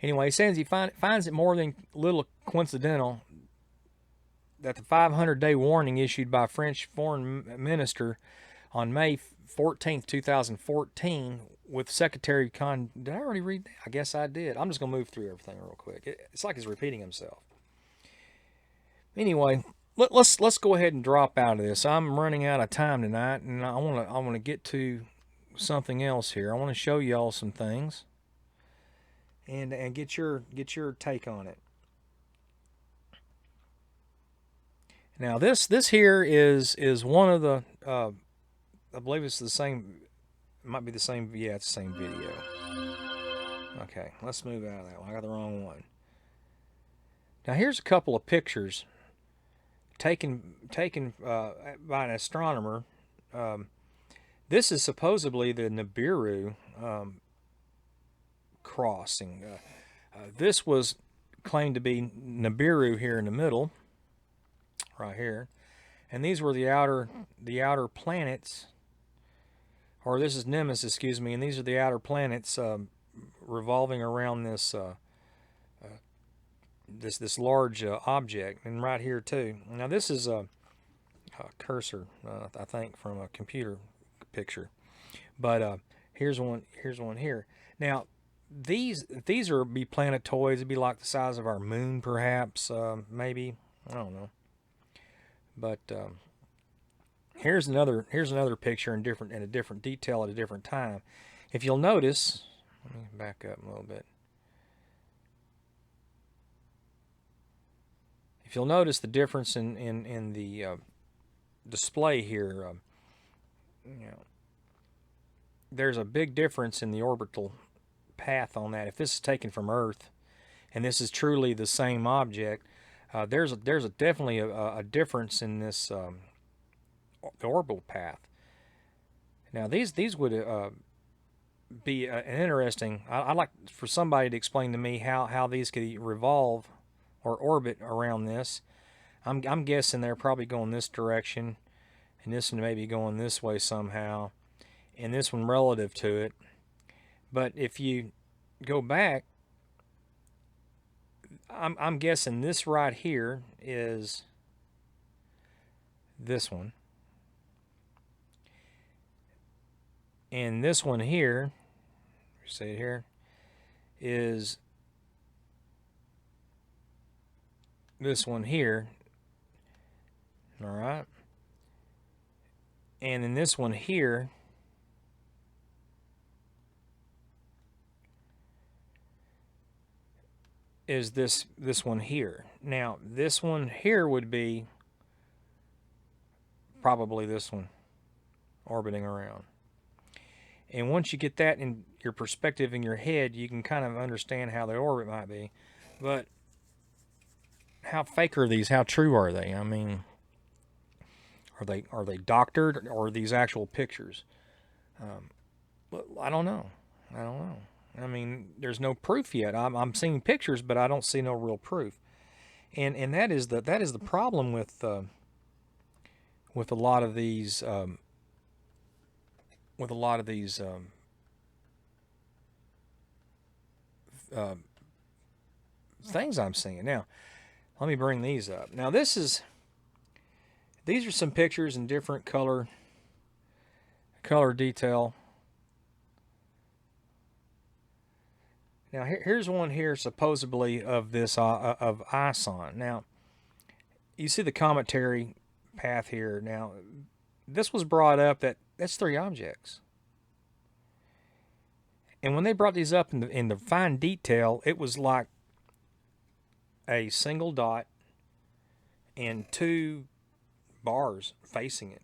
Anyway, he says he finds it more than little coincidental that the 500-day warning issued by French foreign minister on May 14th, 2014, with Secretary did I already read that? I guess I did. I'm just going to move through everything real quick. It's like he's repeating himself. Anyway, let's go ahead and drop out of this. I'm running out of time tonight, and I want to get to something else here. I want to show y'all some things and get your take on it. Now this here is one of the I believe it's the same. It might be the same. Yeah, it's the same video. Okay, let's move out of that one. I got the wrong one. Now here's a couple of pictures taken by an astronomer. This is supposedly the Nibiru crossing. This was claimed to be Nibiru here in the middle, right here, and these were the outer planets, or this is Nemesis, excuse me, and these are the outer planets revolving around this this large object, and right here too. Now this is a cursor, I think, from a computer picture, but here's one here. Now these are planetoids. It'd be like the size of our moon, perhaps, maybe, I don't know. But here's another picture in a different detail at a different time. If you'll notice, let me back up a little bit. If you'll notice the difference in the display here, you know, there's a big difference in the orbital path on that. If this is taken from Earth, and this is truly the same object, there's definitely a difference in this the orbital path. Now these would be an interesting. I'd like for somebody to explain to me how these could revolve or orbit around this. I'm guessing they're probably going this direction, and this one may be going this way somehow, and this one relative to it. But if you go back, I'm guessing this right here is this one, and this one here, see it here, is this one here. All right, and then this one here is this one here. Now this one here would be probably this one orbiting around. And once you get that in your perspective in your head, you can kind of understand how the orbit might be. But how fake are these? How true are they? I mean, are they doctored, or are these actual pictures? I don't know. I mean, there's no proof yet. I'm seeing pictures, but I don't see no real proof. And that is the problem with a lot of these things I'm seeing. Now, let me bring these up. Now these are some pictures in different color detail. Now here's one here supposedly of this of ISON. Now you see the cometary path here. Now this was brought up that's 3 objects, and when they brought these up in the fine detail, it was like a single dot and 2 bars facing it,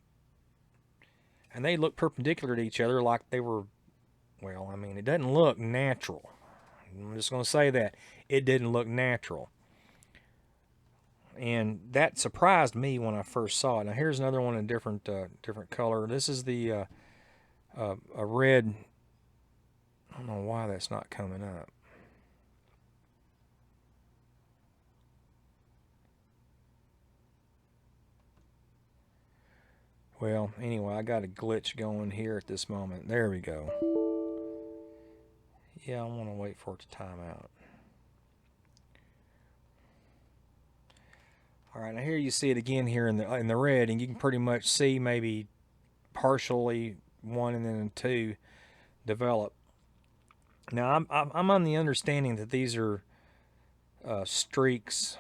and they look perpendicular to each other, like they were, well, I mean, it doesn't look natural. I'm just going to say that it didn't look natural, and that surprised me when I first saw it. Now here's another one in a different color. This is the a red. I don't know why that's not coming up. Well, anyway, I got a glitch going here at this moment. There we go. Yeah, I want to wait for it to time out. All right, now here you see it again here in the red, and you can pretty much see maybe partially 1 and then 2 develop. Now I'm on the understanding that these are streaks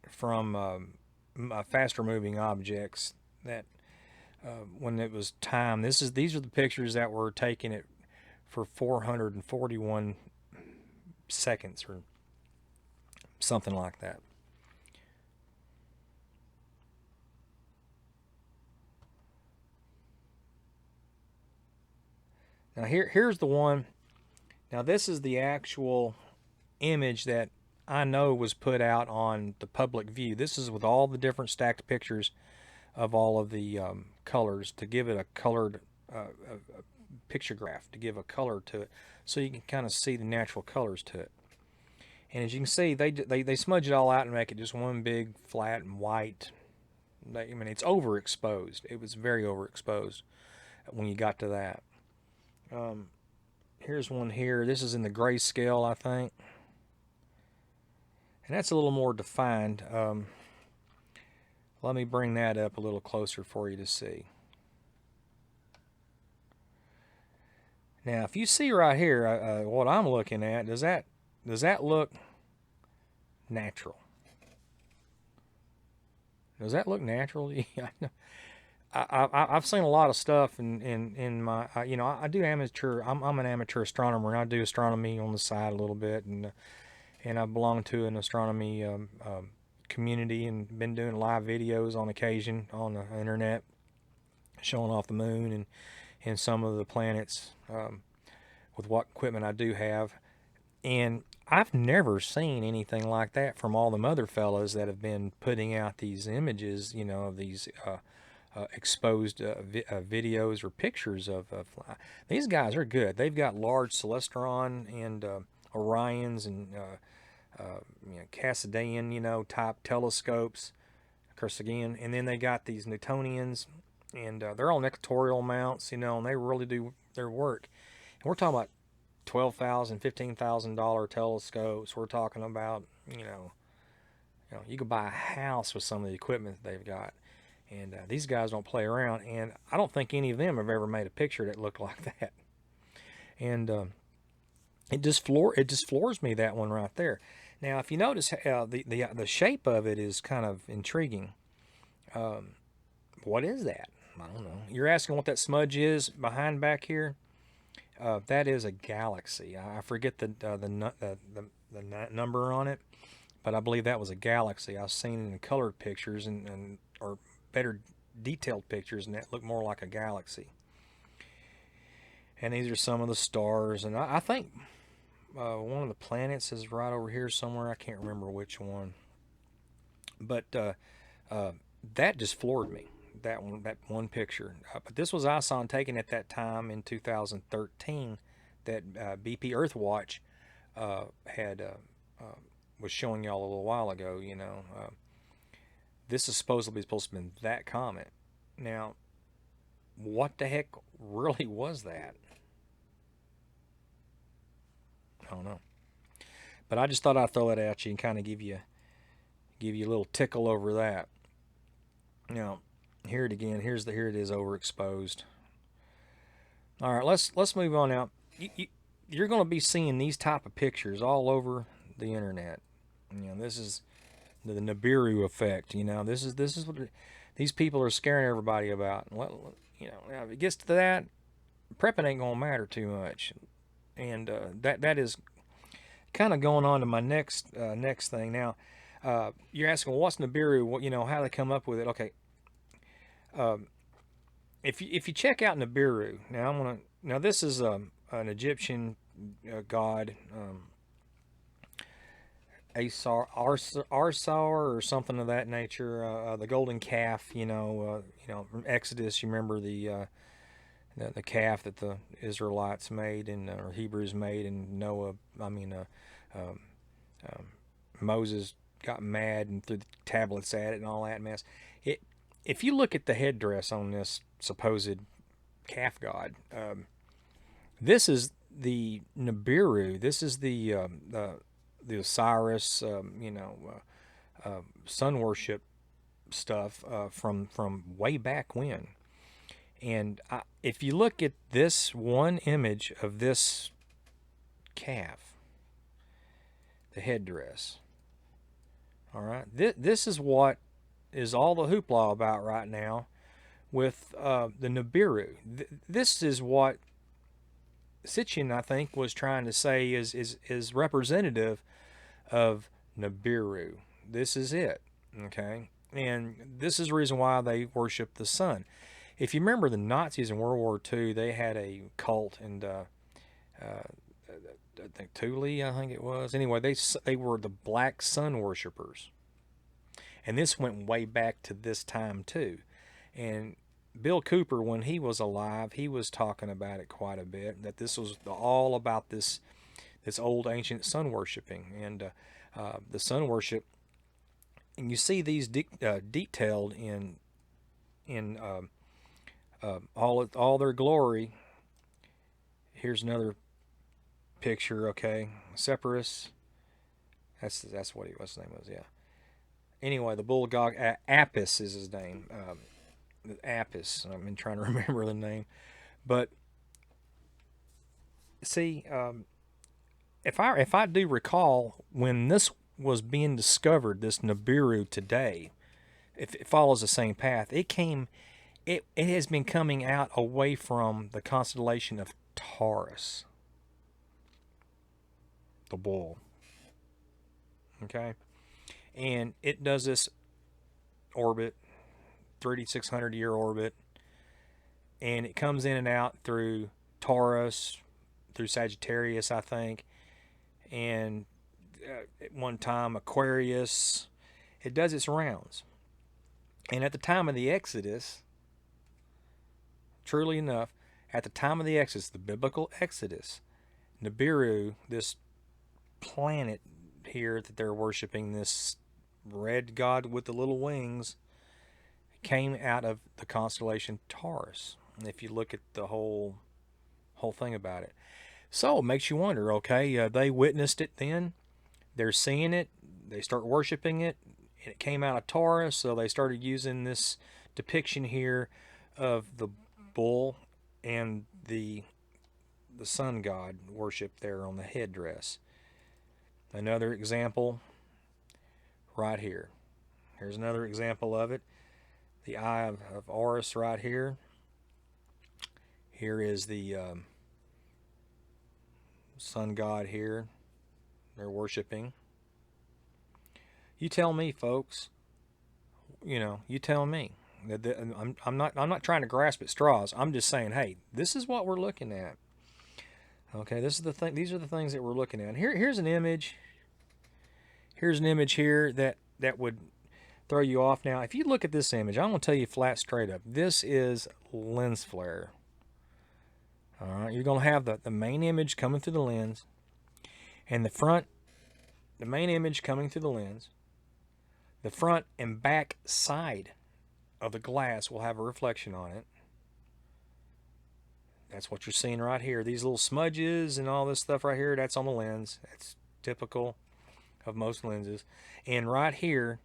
from faster moving objects that when it was time. These are the pictures that were taken at for 441 seconds or something like that. Now here's the one. Now this is the actual image that I know was put out on the public view. This is with all the different stacked pictures of all of the colors to give it a colored picture graph, to give a color to it, so you can kind of see the natural colors to it. And as you can see, they smudge it all out and make it just one big flat and white. I mean, it's overexposed. It was very overexposed when you got to that. Here's one here. This is in the grayscale, I think, and that's a little more defined. Let me bring that up a little closer for you to see. Now, if you see right here, what I'm looking at, does that look natural? Does that look natural? I've seen a lot of stuff in my, you know, I do amateur. I'm an amateur astronomer, and I do astronomy on the side a little bit, and I belong to an astronomy community, and been doing live videos on occasion on the internet. showing off the moon and some of the planets with what equipment I do have. And I've never seen anything like that from all them other fellas that have been putting out these images, you know, of these exposed videos or pictures of these guys are good. They've got large Celestron and Orions and you know, Cassidian, you know, type telescopes, of course, again, and then they got these Newtonians, and they're all equatorial mounts, you know, and they really do their work. And we're talking about $12,000, $15,000 telescopes. We're talking about, you know, you could buy a house with some of the equipment that they've got. And these guys don't play around, and I don't think any of them have ever made a picture that looked like that. And it just floors me, that one right there. Now, if you notice, the shape of it is kind of intriguing. What is that? I don't know. You're asking what that smudge is behind back here? That is a galaxy. I forget the number on it, but I believe that was a galaxy. I've seen it in colored pictures or better detailed pictures, and that looked more like a galaxy. And these are some of the stars, and I think one of the planets is right over here somewhere. I can't remember which one, but that just floored me. That one picture. But this was ISON taken at that time in 2013 that BP Earthwatch had was showing y'all a little while ago. You know, this is supposed to be that comet. Now, what the heck really was that? I don't know. But I just thought I'd throw that at you and kind of give you a little tickle over that. Now, here it again. Here it is overexposed. All right, let's move on now. You're going to be seeing these type of pictures all over the internet. You know, this is the Nibiru effect. You know, this is what these people are scaring everybody about. You know, if it gets to that, prepping ain't going to matter too much. And that is kind of going on to my next thing. Now, you're asking, well, what's Nibiru? What, you know, how they come up with it? Okay. If you check out Nibiru, now this is an Egyptian god, Arsar or something of that nature. The golden calf, you know, from Exodus. You remember the calf that the Israelites made or Hebrews made, and Moses got mad and threw the tablets at it and all that mess. If you look at the headdress on this supposed calf god, this is the Nibiru. This is the Osiris, sun worship stuff from way back when. And if you look at this one image of this calf, the headdress, all right, this is what is all the hoopla about right now with the Nibiru. This is what Sitchin, I think, was trying to say is representative of Nibiru. This is it, okay? And this is the reason why they worship the sun. If you remember the Nazis in World War II, they had a cult, and I think Thule, I think it was. Anyway, they were the black sun worshippers. And this went way back to this time too. And Bill Cooper, when he was alive, he was talking about it quite a bit, that this was all about this old ancient sun worshiping. And the sun worship, and you see these detailed in all their glory. Here's another picture, okay? Separus. That's what his name was, yeah. Anyway, the bull god, Apis is his name. Apis. I've been trying to remember the name. But, see, if I do recall, when this was being discovered, this Nibiru today, if it follows the same path, it has been coming out away from the constellation of Taurus, the bull. Okay? And it does this orbit, 3,600 year orbit, and it comes in and out through Taurus, through Sagittarius, I think, and at one time Aquarius. It does its rounds. And at the time of the Exodus, truly enough, at the time of the Exodus, the biblical Exodus, Nibiru, this planet here that they're worshiping, this red god with the little wings, came out of the constellation Taurus. And if you look at the whole thing about it. So it makes you wonder, okay, they witnessed it then. They're seeing it. They start worshiping it. And it came out of Taurus, so they started using this depiction here of the bull and the sun god worship there on the headdress. Another example right here. Here's another example of it. The eye of Horus right here. Here is the sun god here. They're worshiping. You tell me, folks. You know, you tell me. I'm not trying to grasp at straws. I'm just saying, hey, this is what we're looking at. Okay, this is the thing. These are the things that we're looking at. Here's an image. Here's an image here that would throw you off. Now, if you look at this image, I'm going to tell you flat straight up. This is lens flare. All right, you're going to have the main image coming through the lens, and the main image coming through the lens. The front and back side of the glass will have a reflection on it. That's what you're seeing right here. These little smudges and all this stuff right here, that's on the lens. That's typical of most lenses. And right here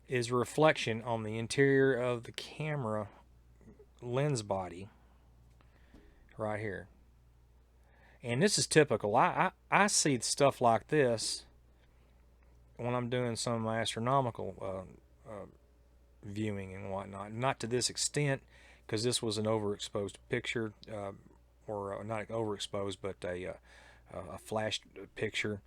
is a reflection on the interior of the camera lens body right here. And this is typical. I see stuff like this when I'm doing some of my astronomical viewing and whatnot. Not to this extent, because this was an overexposed picture, or not overexposed, but a flashed picture,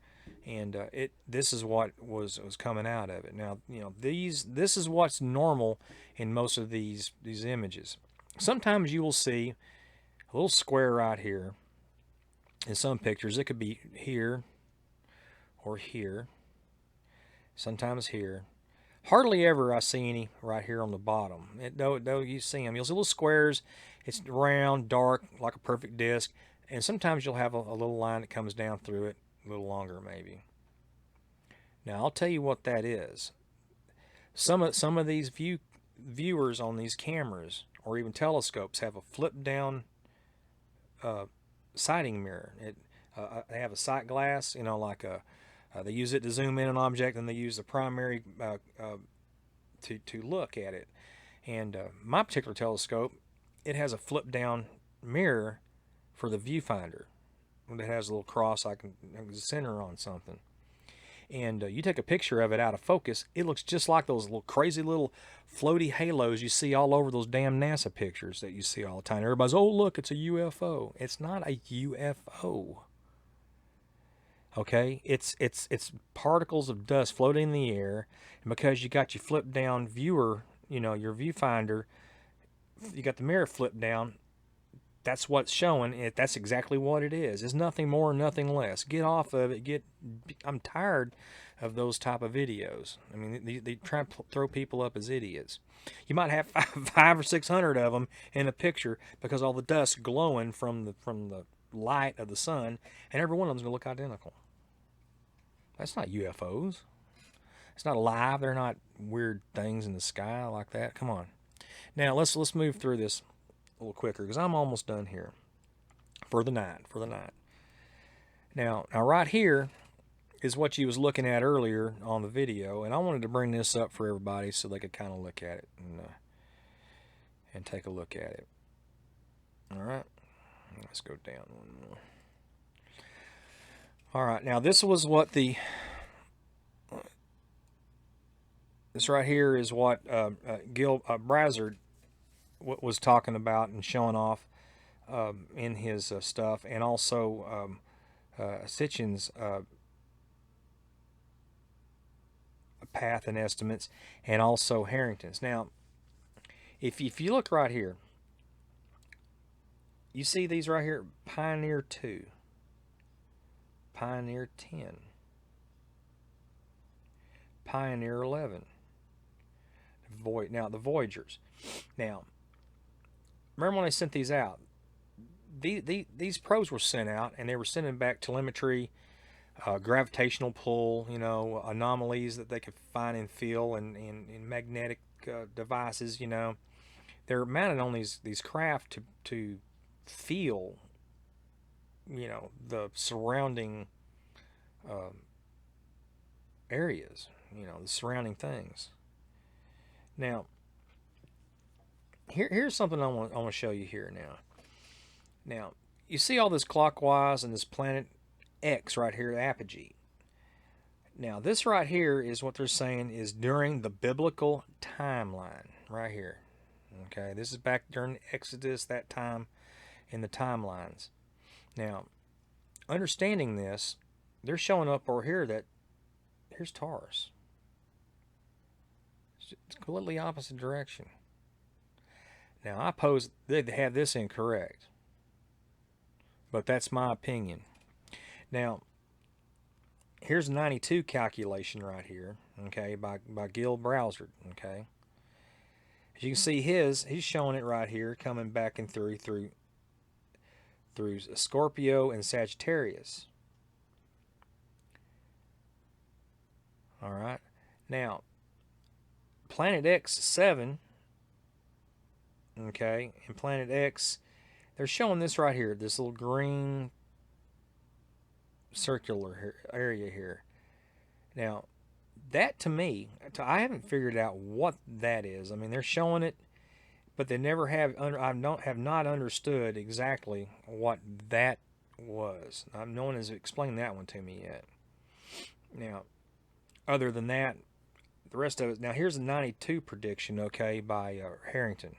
and this is what was coming out of it. Now, you know, this is what's normal in most of these images. Sometimes you will see a little square right here. In some pictures, it could be here or here. Sometimes here. Hardly ever I see any right here on the bottom. Though you see them. You'll see little squares. It's round, dark, like a perfect disc. And sometimes you'll have a little line that comes down through it, a little longer maybe. Now, I'll tell you what that is. Some of these viewers on these cameras or even telescopes have a flip-down sighting mirror. They have a sight glass, you know, like they use it to zoom in an object, and they use the primary to look at it. And my particular telescope, it has a flip-down mirror for the viewfinder. It has a little cross I can center on something. And you take a picture of it out of focus, it looks just like those little crazy little floaty halos you see all over those damn NASA pictures that you see all the time. Everybody's, oh, look, it's a UFO. It's not a UFO. Okay, it's particles of dust floating in the air, and because you got your flip down viewer, you know, your viewfinder, you got the mirror flipped down, that's what's showing it. That's exactly what it is. It's nothing more, nothing less. Get off of it. I'm tired of those type of videos. I mean, they try to throw people up as idiots. You might have 500 or 600 of them in a picture because all the dust glowing from the light of the sun, and every one of them's gonna look identical. That's not UFOs. It's not alive. They're not weird things in the sky like that. Come on. Now let's move through this a little quicker because I'm almost done here for the night. Now right here is what you was looking at earlier on the video, and I wanted to bring this up for everybody so they could kind of look at it and take a look at it. All right. Let's go down one more. All right, now this was what this right here is what Gil Brazzard was talking about and showing off in his stuff, and also Sitchin's path and estimates, and also Harrington's. Now, if you look right here, you see these right here, Pioneer 2, Pioneer 10, Pioneer 11. Now, the Voyagers. Now, remember when they sent these out? These probes were sent out, and they were sending back telemetry, gravitational pull, you know, anomalies that they could find and feel, and magnetic devices, you know. They're mounted on these craft to feel, you know, the surrounding areas, you know, the surrounding things. Now, here's something I want to show you here now. Now, you see all this clockwise and this planet X right here, apogee. Now, this right here is what they're saying is during the biblical timeline, right here. Okay, this is back during Exodus, that time in the timelines. Now, understanding this, they're showing up over here that here's Taurus. It's completely opposite direction. Now, I pose they have this incorrect, but that's my opinion. Now, here's 92 calculation right here, okay, by Gil Browser, okay. As you can see, he's showing it right here, coming back and through Scorpio and Sagittarius. All right. Now, Planet X7, okay, and Planet X, they're showing this right here, this little green circular area here. Now, that to me, I haven't figured out what that is. I mean, they're showing it, but they never have. I have not understood exactly what that was. No one has explained that one to me yet. Now, other than that, the rest of it. Now, here's a 92 prediction, okay, by Harrington.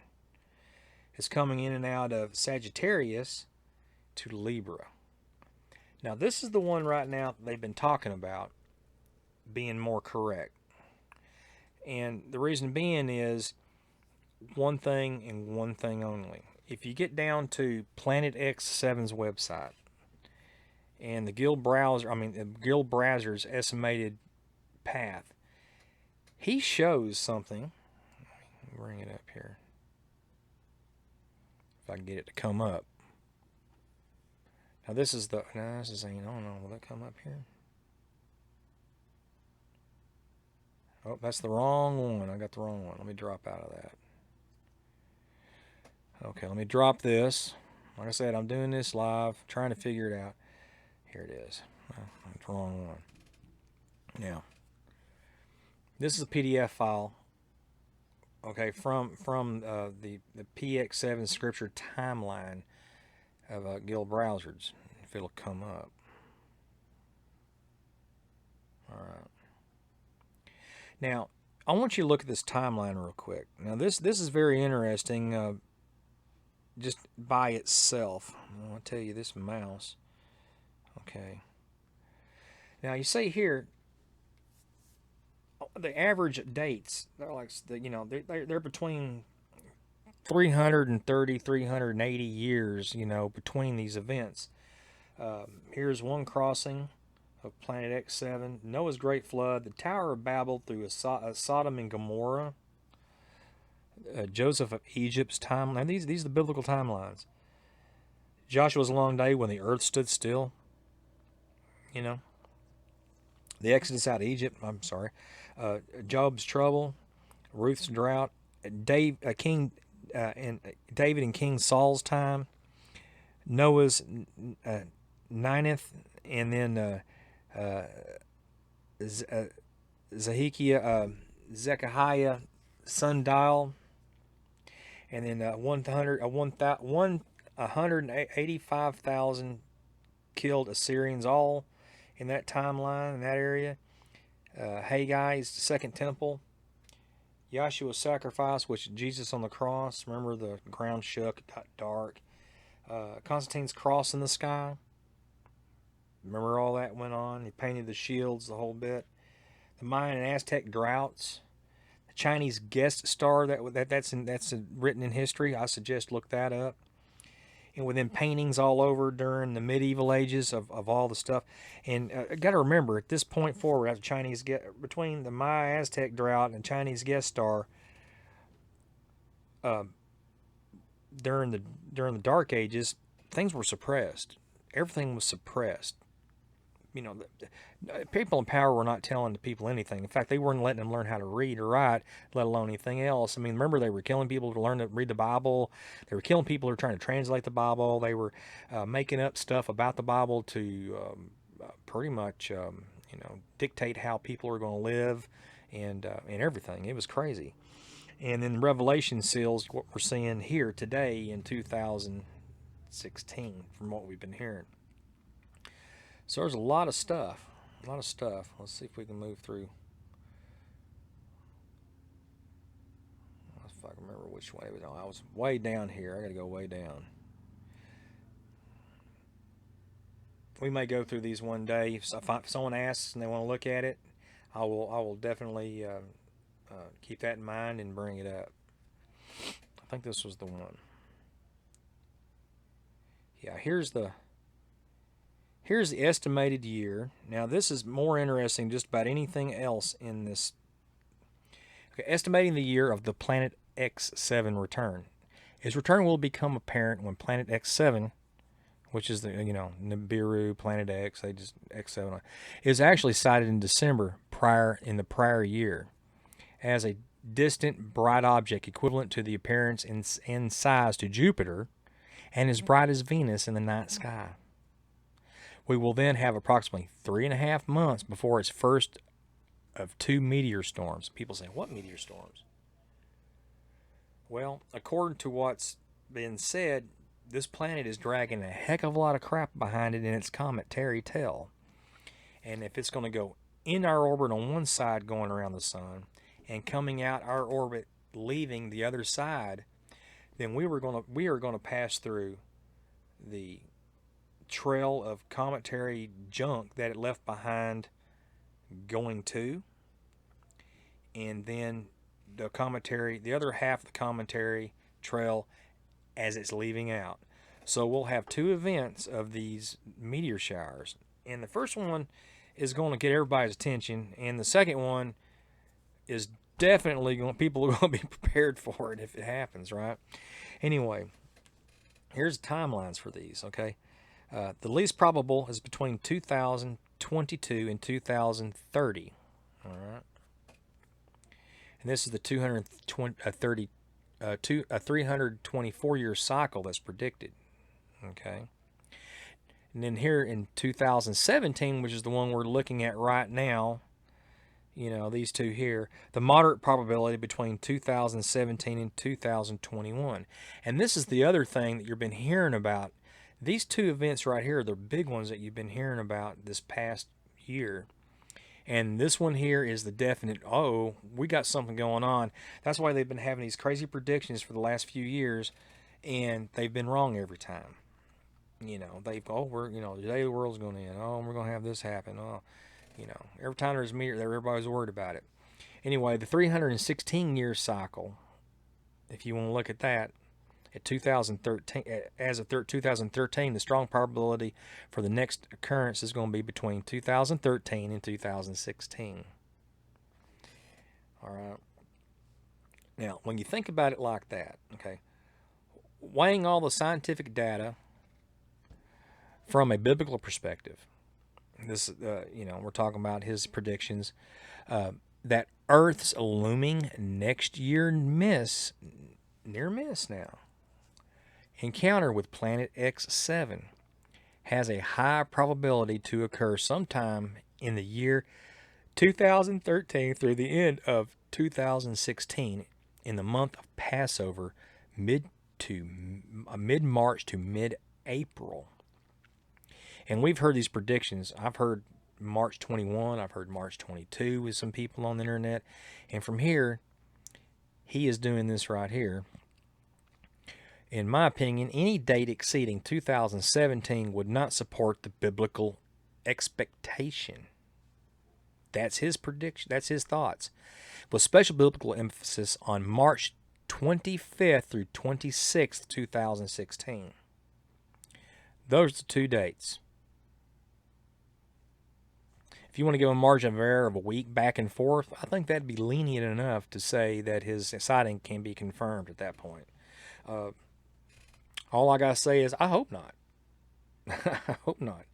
It's coming in and out of Sagittarius to Libra. Now, this is the one right now they've been talking about being more correct. And the reason being is one thing and one thing only. If you get down to Planet X7's website and the Gil Browser's estimated path, he shows something. Let me bring it up here. If I can get it to come up. Now this is the, no, this is, I don't know, will that come up here? Oh, that's the wrong one. I got the wrong one. Let me drop out of that. Okay, let me drop this. Like I said, I'm doing this live, trying to figure it out. Here it is. Oh, that's the wrong one. Now, this is a PDF file, okay, from the PX7 scripture timeline of Gil Browser's, if it'll come up. All right. Now, I want you to look at this timeline real quick. Now, this is very interesting, just by itself. I want to tell you this mouse. Okay. Now, you see here, the average dates, they're like, you know, they're between 330, 380 years, you know, between these events. Here's one crossing of Planet X7, Noah's Great Flood, the Tower of Babel through Sodom and Gomorrah, Joseph of Egypt's timeline. These are the biblical timelines. Joshua's long day when the earth stood still. You know, the Exodus out of Egypt. I'm sorry. Job's trouble, Ruth's drought, David and King Saul's time, Noah's ninth, and then Zechariah sundial, and then 185,000 killed Assyrians, all in that timeline, in that area. Haggai's second temple, Yahshua's sacrifice, which Jesus on the cross. Remember, the ground shook, it got dark. Constantine's cross in the sky. Remember all that went on. He painted the shields, the whole bit. The Mayan and Aztec droughts. The Chinese guest star that's written in history. I suggest look that up. and within paintings all over during the medieval ages of all the stuff. And got to remember, at this point forward, after between the Maya Aztec drought and Chinese guest star, during the Dark Ages, things were suppressed. Everything was suppressed. You know, people in power were not telling the people anything. In fact, they weren't letting them learn how to read or write, let alone anything else. I mean, remember, they were killing people to learn to read the Bible. They were killing people who were trying to translate the Bible. They were making up stuff about the Bible to pretty much, you know, dictate how people are going to live and everything. It was crazy. And then Revelation seals what we're seeing here today in 2016 from what we've been hearing. So there's a lot of stuff. Let's see if we can move through. If I can remember which way it was. I was way down here. I got to go way down. We may go through these one day. If someone asks and they want to look at it, I will definitely keep that in mind and bring it up. I think this was the one. Yeah, here's the estimated year. Now, this is more interesting than just about anything else in this. Okay, estimating the year of the Planet X7 return. Its return will become apparent when Planet X7, which is the, you know, Nibiru Planet X, they just X7, is actually sighted in December in the prior year as a distant bright object equivalent to the appearance and size to Jupiter and as bright as Venus in the night sky. We will then have approximately 3.5 months before its first of 2 meteor storms. People say, what meteor storms? Well, according to what's been said, this planet is dragging a heck of a lot of crap behind it in its comet tail. And if it's going to go in our orbit on one side going around the sun and coming out our orbit leaving the other side, then we are going to pass through the trail of cometary junk that it left behind going to, and then the other half of the cometary trail as it's leaving out. So we'll have 2 events of these meteor showers, and the first one is going to get everybody's attention, and the second one is definitely people are going to be prepared for it if it happens, right? Anyway, here's timelines for these, okay? The least probable is between 2022 and 2030. All right. And this is the 324-year cycle that's predicted. Okay. And then here in 2017, which is the one we're looking at right now, you know, these two here, the moderate probability between 2017 and 2021. And this is the other thing that you've been hearing about. These 2 events right here are the big ones that you've been hearing about this past year. And this one here is the definite, oh, we got something going on. That's why they've been having these crazy predictions for the last few years, and they've been wrong every time. You know, the day the world's going to end. Oh, we're going to have this happen. Oh, you know, every time there's a meteor there, everybody's worried about it. Anyway, the 316-year cycle, if you want to look at that, at 2013, as of 2013, the strong probability for the next occurrence is going to be between 2013 and 2016. All right. Now, when you think about it like that, okay, weighing all the scientific data from a biblical perspective, this, you know, we're talking about his predictions that Earth's looming next year near miss now encounter with Planet X7 has a high probability to occur sometime in the year 2013 through the end of 2016 in the month of Passover, mid-March to mid-April. And we've heard these predictions. I've heard March 21, I've heard March 22 with some people on the internet. And from here, he is doing this right here. In my opinion, any date exceeding 2017 would not support the biblical expectation. That's his prediction. That's his thoughts. With special biblical emphasis on March 25th through 26th, 2016. Those are the two dates. If you want to give a margin of error of a week back and forth, I think that'd be lenient enough to say that his sighting can be confirmed at that point. All I gotta say is I hope not. I hope not.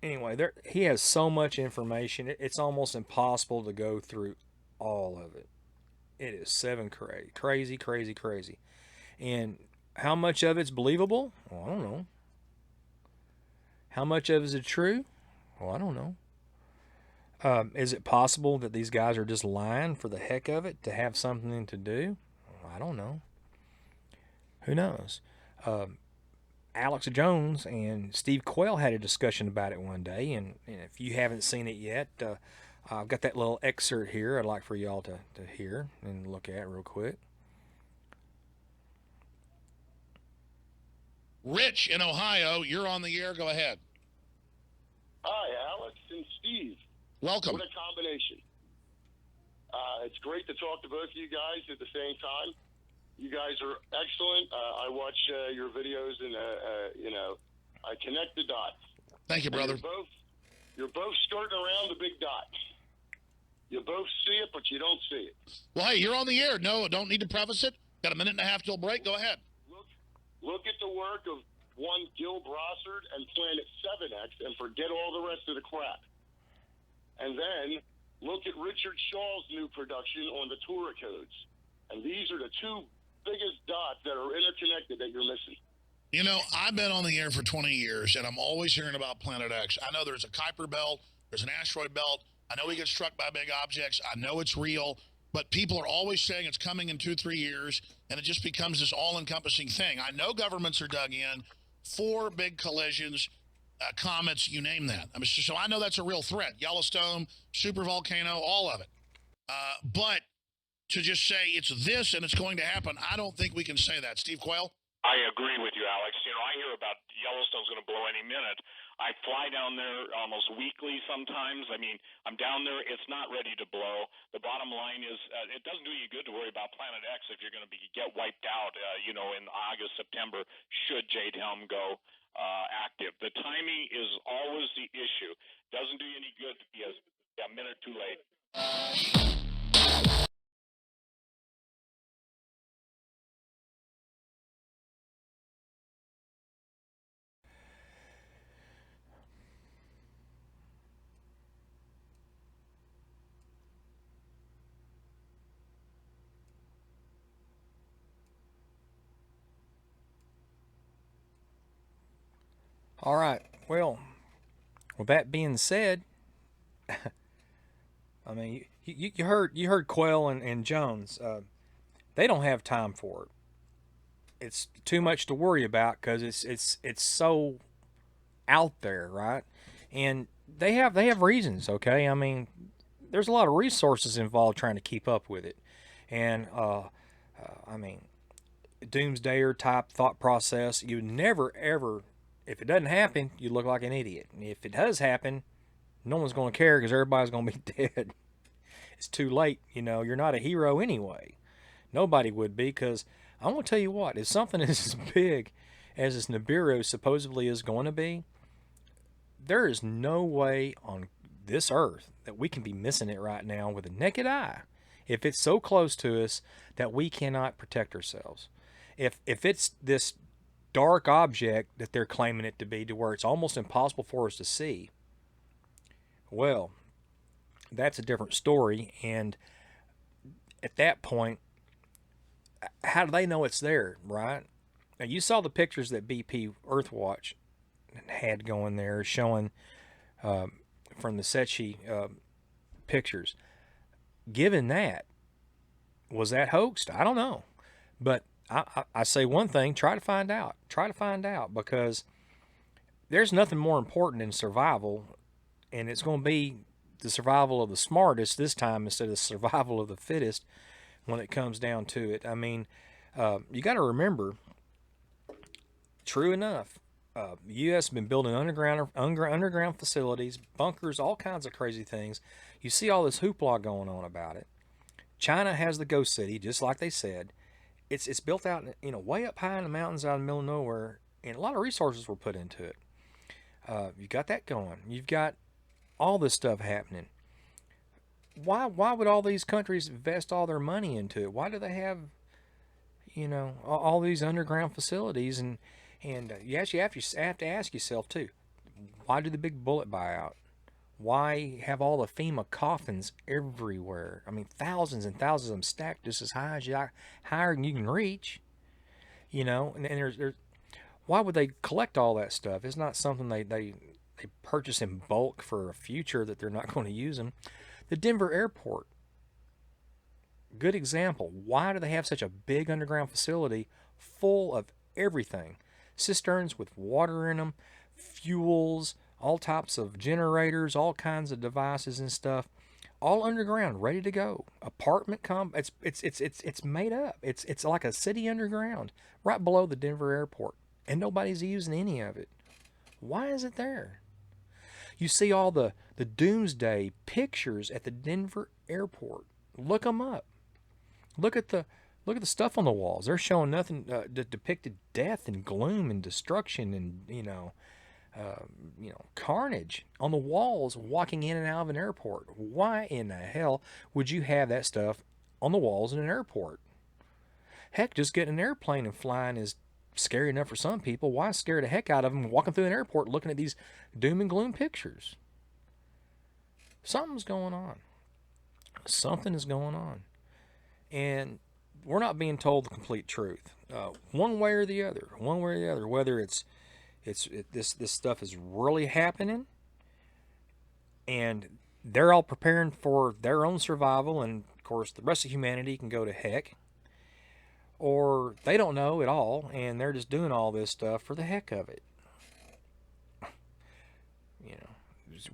Anyway, he has so much information. It's almost impossible to go through all of it. It is crazy. And how much of it's believable? Well, I don't know. How much of it is true? Well, I don't know. Is it possible that these guys are just lying for the heck of it to have something to do? Well, I don't know. Who knows? Alex Jones and Steve Quayle had a discussion about it one day, and if you haven't seen it yet, I've got that little excerpt here I'd like for y'all to hear and look at real quick. Rich in Ohio, you're on the air. Go ahead. Hi, Alex and Steve. Welcome. What a combination. It's great to talk to both of you guys at the same time. You guys are excellent. I watch your videos and, I connect the dots. Thank you, brother. You're both skirting around the big dot. You both see it, but you don't see it. Well, hey, you're on the air. No, don't need to preface it. Got a minute and a half till break. Go ahead. Look at the work of one Gil Brossard and Planet 7X and forget all the rest of the crap. And then look at Richard Shaw's new production on the Tura codes. And these are the two biggest dots that are interconnected that you're missing. You know, I've been on the air for 20 years, and I'm always hearing about Planet X. I know there's a Kuiper belt, there's an asteroid belt. I know we get struck by big objects. I know it's real, but people are always saying it's coming in 2-3 years, and it just becomes this all-encompassing thing. I know governments are dug in, 4 big collisions, comets, you name that. I mean, so I know that's a real threat. Yellowstone, supervolcano, all of it. But to just say it's this and it's going to happen, I don't think we can say that. Steve Quayle? I agree with you, Alex. You know, I hear about Yellowstone's going to blow any minute. I fly down there almost weekly sometimes. I mean, I'm down there. It's not ready to blow. The bottom line is it doesn't do you good to worry about Planet X if you're going to get wiped out, in August, September, should Jade Helm go active. The timing is always the issue. Doesn't do you any good to be a minute too late. All right. Well, with that being said, I mean, you heard Quayle and Jones. They don't have time for it. It's too much to worry about because it's so out there, right? And they have reasons. Okay, I mean, there's a lot of resources involved trying to keep up with it, and I mean, doomsdayer type thought process. You never ever. If it doesn't happen, you look like an idiot. And if it does happen, no one's going to care because everybody's going to be dead. It's too late. You're not a hero anyway. Nobody would be, because I want to tell you what, if something is as big as this Nibiru supposedly is going to be, there is no way on this earth that we can be missing it right now with a naked eye. If it's so close to us that we cannot protect ourselves. If it's this dark object that they're claiming it to be, to where it's almost impossible for us to see, well, that's a different story. And at that point, how do they know it's there, right? Now, you saw the pictures that BP Earthwatch had going there showing from the Setchi pictures. Given that, was that hoaxed? I don't know. But I say one thing, try to find out. Try to find out, because there's nothing more important than survival, and it's going to be the survival of the smartest this time instead of the survival of the fittest when it comes down to it. I mean, you got to remember, true enough, the U.S. has been building underground facilities, bunkers, all kinds of crazy things. You see all this hoopla going on about it. China has the Ghost City, just like they said. it's built out, you know, way up high in the mountains out in the middle of nowhere, and a lot of resources were put into it. You've got that going. You've got all this stuff happening. Why would all these countries invest all their money into it? Why do they have, you know, all these underground facilities? And you actually have to ask yourself too, why do the big bullet buy out? Why have all the FEMA coffins everywhere? I mean, thousands and thousands of them stacked just as high as higher than you can reach. You know, and there's why would they collect all that stuff? It's not something they purchase in bulk for a future that they're not going to use them. The Denver airport, good example. Why do they have such a big underground facility full of everything? Cisterns with water in them, fuels, all types of generators, all kinds of devices and stuff, all underground, ready to go. Apartment it's made up. It's like a city underground, right below the Denver airport, and nobody's using any of it. Why is it there? You see all the doomsday pictures at the Denver airport. Look them up. Look at the stuff on the walls. They're showing nothing depicted death and gloom and destruction and you know, carnage on the walls walking in and out of an airport. Why in the hell would you have that stuff on the walls in an airport? Heck, just getting an airplane and flying is scary enough for some people. Why scare the heck out of them walking through an airport looking at these doom and gloom pictures? Something's going on. Something is going on. And we're not being told the complete truth. One way or the other. One way or the other. Whether this stuff is really happening and they're all preparing for their own survival, and of course the rest of humanity can go to heck, or they don't know at all and they're just doing all this stuff for the heck of it. You know,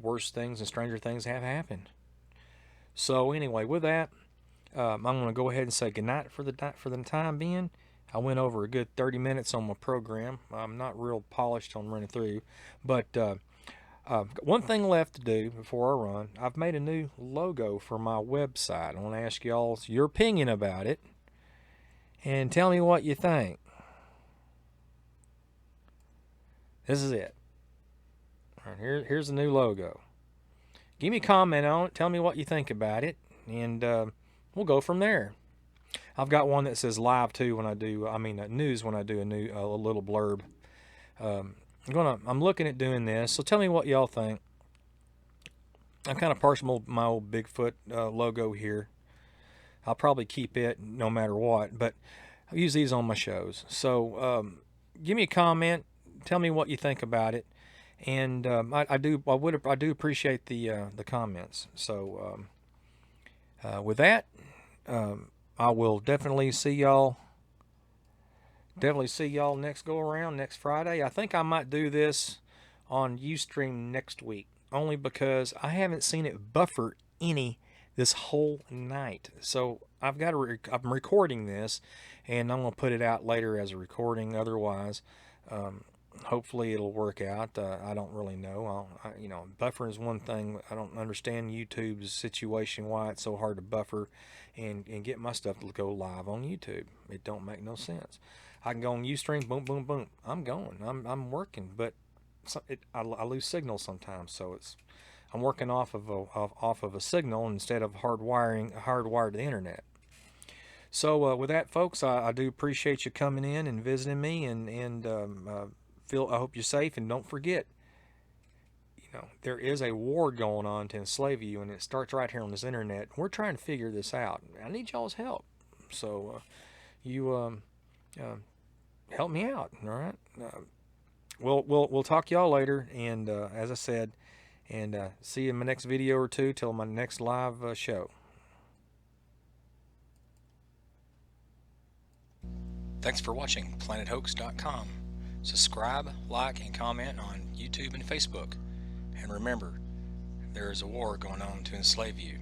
worse things and stranger things have happened. So anyway, with that, I'm going to go ahead and say goodnight for the time being. I went over a good 30 minutes on my program. I'm not real polished on running through, but one thing left to do before I run. I've made a new logo for my website. I want to ask y'all your opinion about it and tell me what you think. This is it. All right, here's the new logo. Give me a comment on it. Tell me what you think about it, and we'll go from there. I've got one that says live too when I do, news when I do a little blurb. I'm looking at doing this, so tell me what y'all think. I'm kind of partial to my old Bigfoot logo here. I'll probably keep it no matter what, but I use these on my shows. So give me a comment. Tell me what you think about it, and I do appreciate the comments. So with that, I will definitely see y'all next go around next Friday. I think I might do this on Ustream next week, only because I haven't seen it buffer any this whole night. So I'm recording this, and I'm gonna put it out later as a recording. Otherwise, hopefully it'll work out. I don't really know. Buffering is one thing. I don't understand YouTube's situation, why it's so hard to buffer and get my stuff to go live on YouTube. It don't make no sense. I can go on Ustream, boom, boom, boom. I'm going. I'm working, but I lose signal sometimes. So I'm working off of a signal instead of hardwired to the internet. So with that, folks, I do appreciate you coming in and visiting me, and I hope you're safe, and don't forget, there is a war going on to enslave you, and it starts right here on this internet. We're trying to figure this out. I need y'all's help, so you help me out. All right. We'll talk y'all later, and as I said, and see you in my next video or two till my next live show. Thanks for watching PlanetHoax.com. Subscribe, like, and comment on YouTube and Facebook. And remember, there is a war going on to enslave you.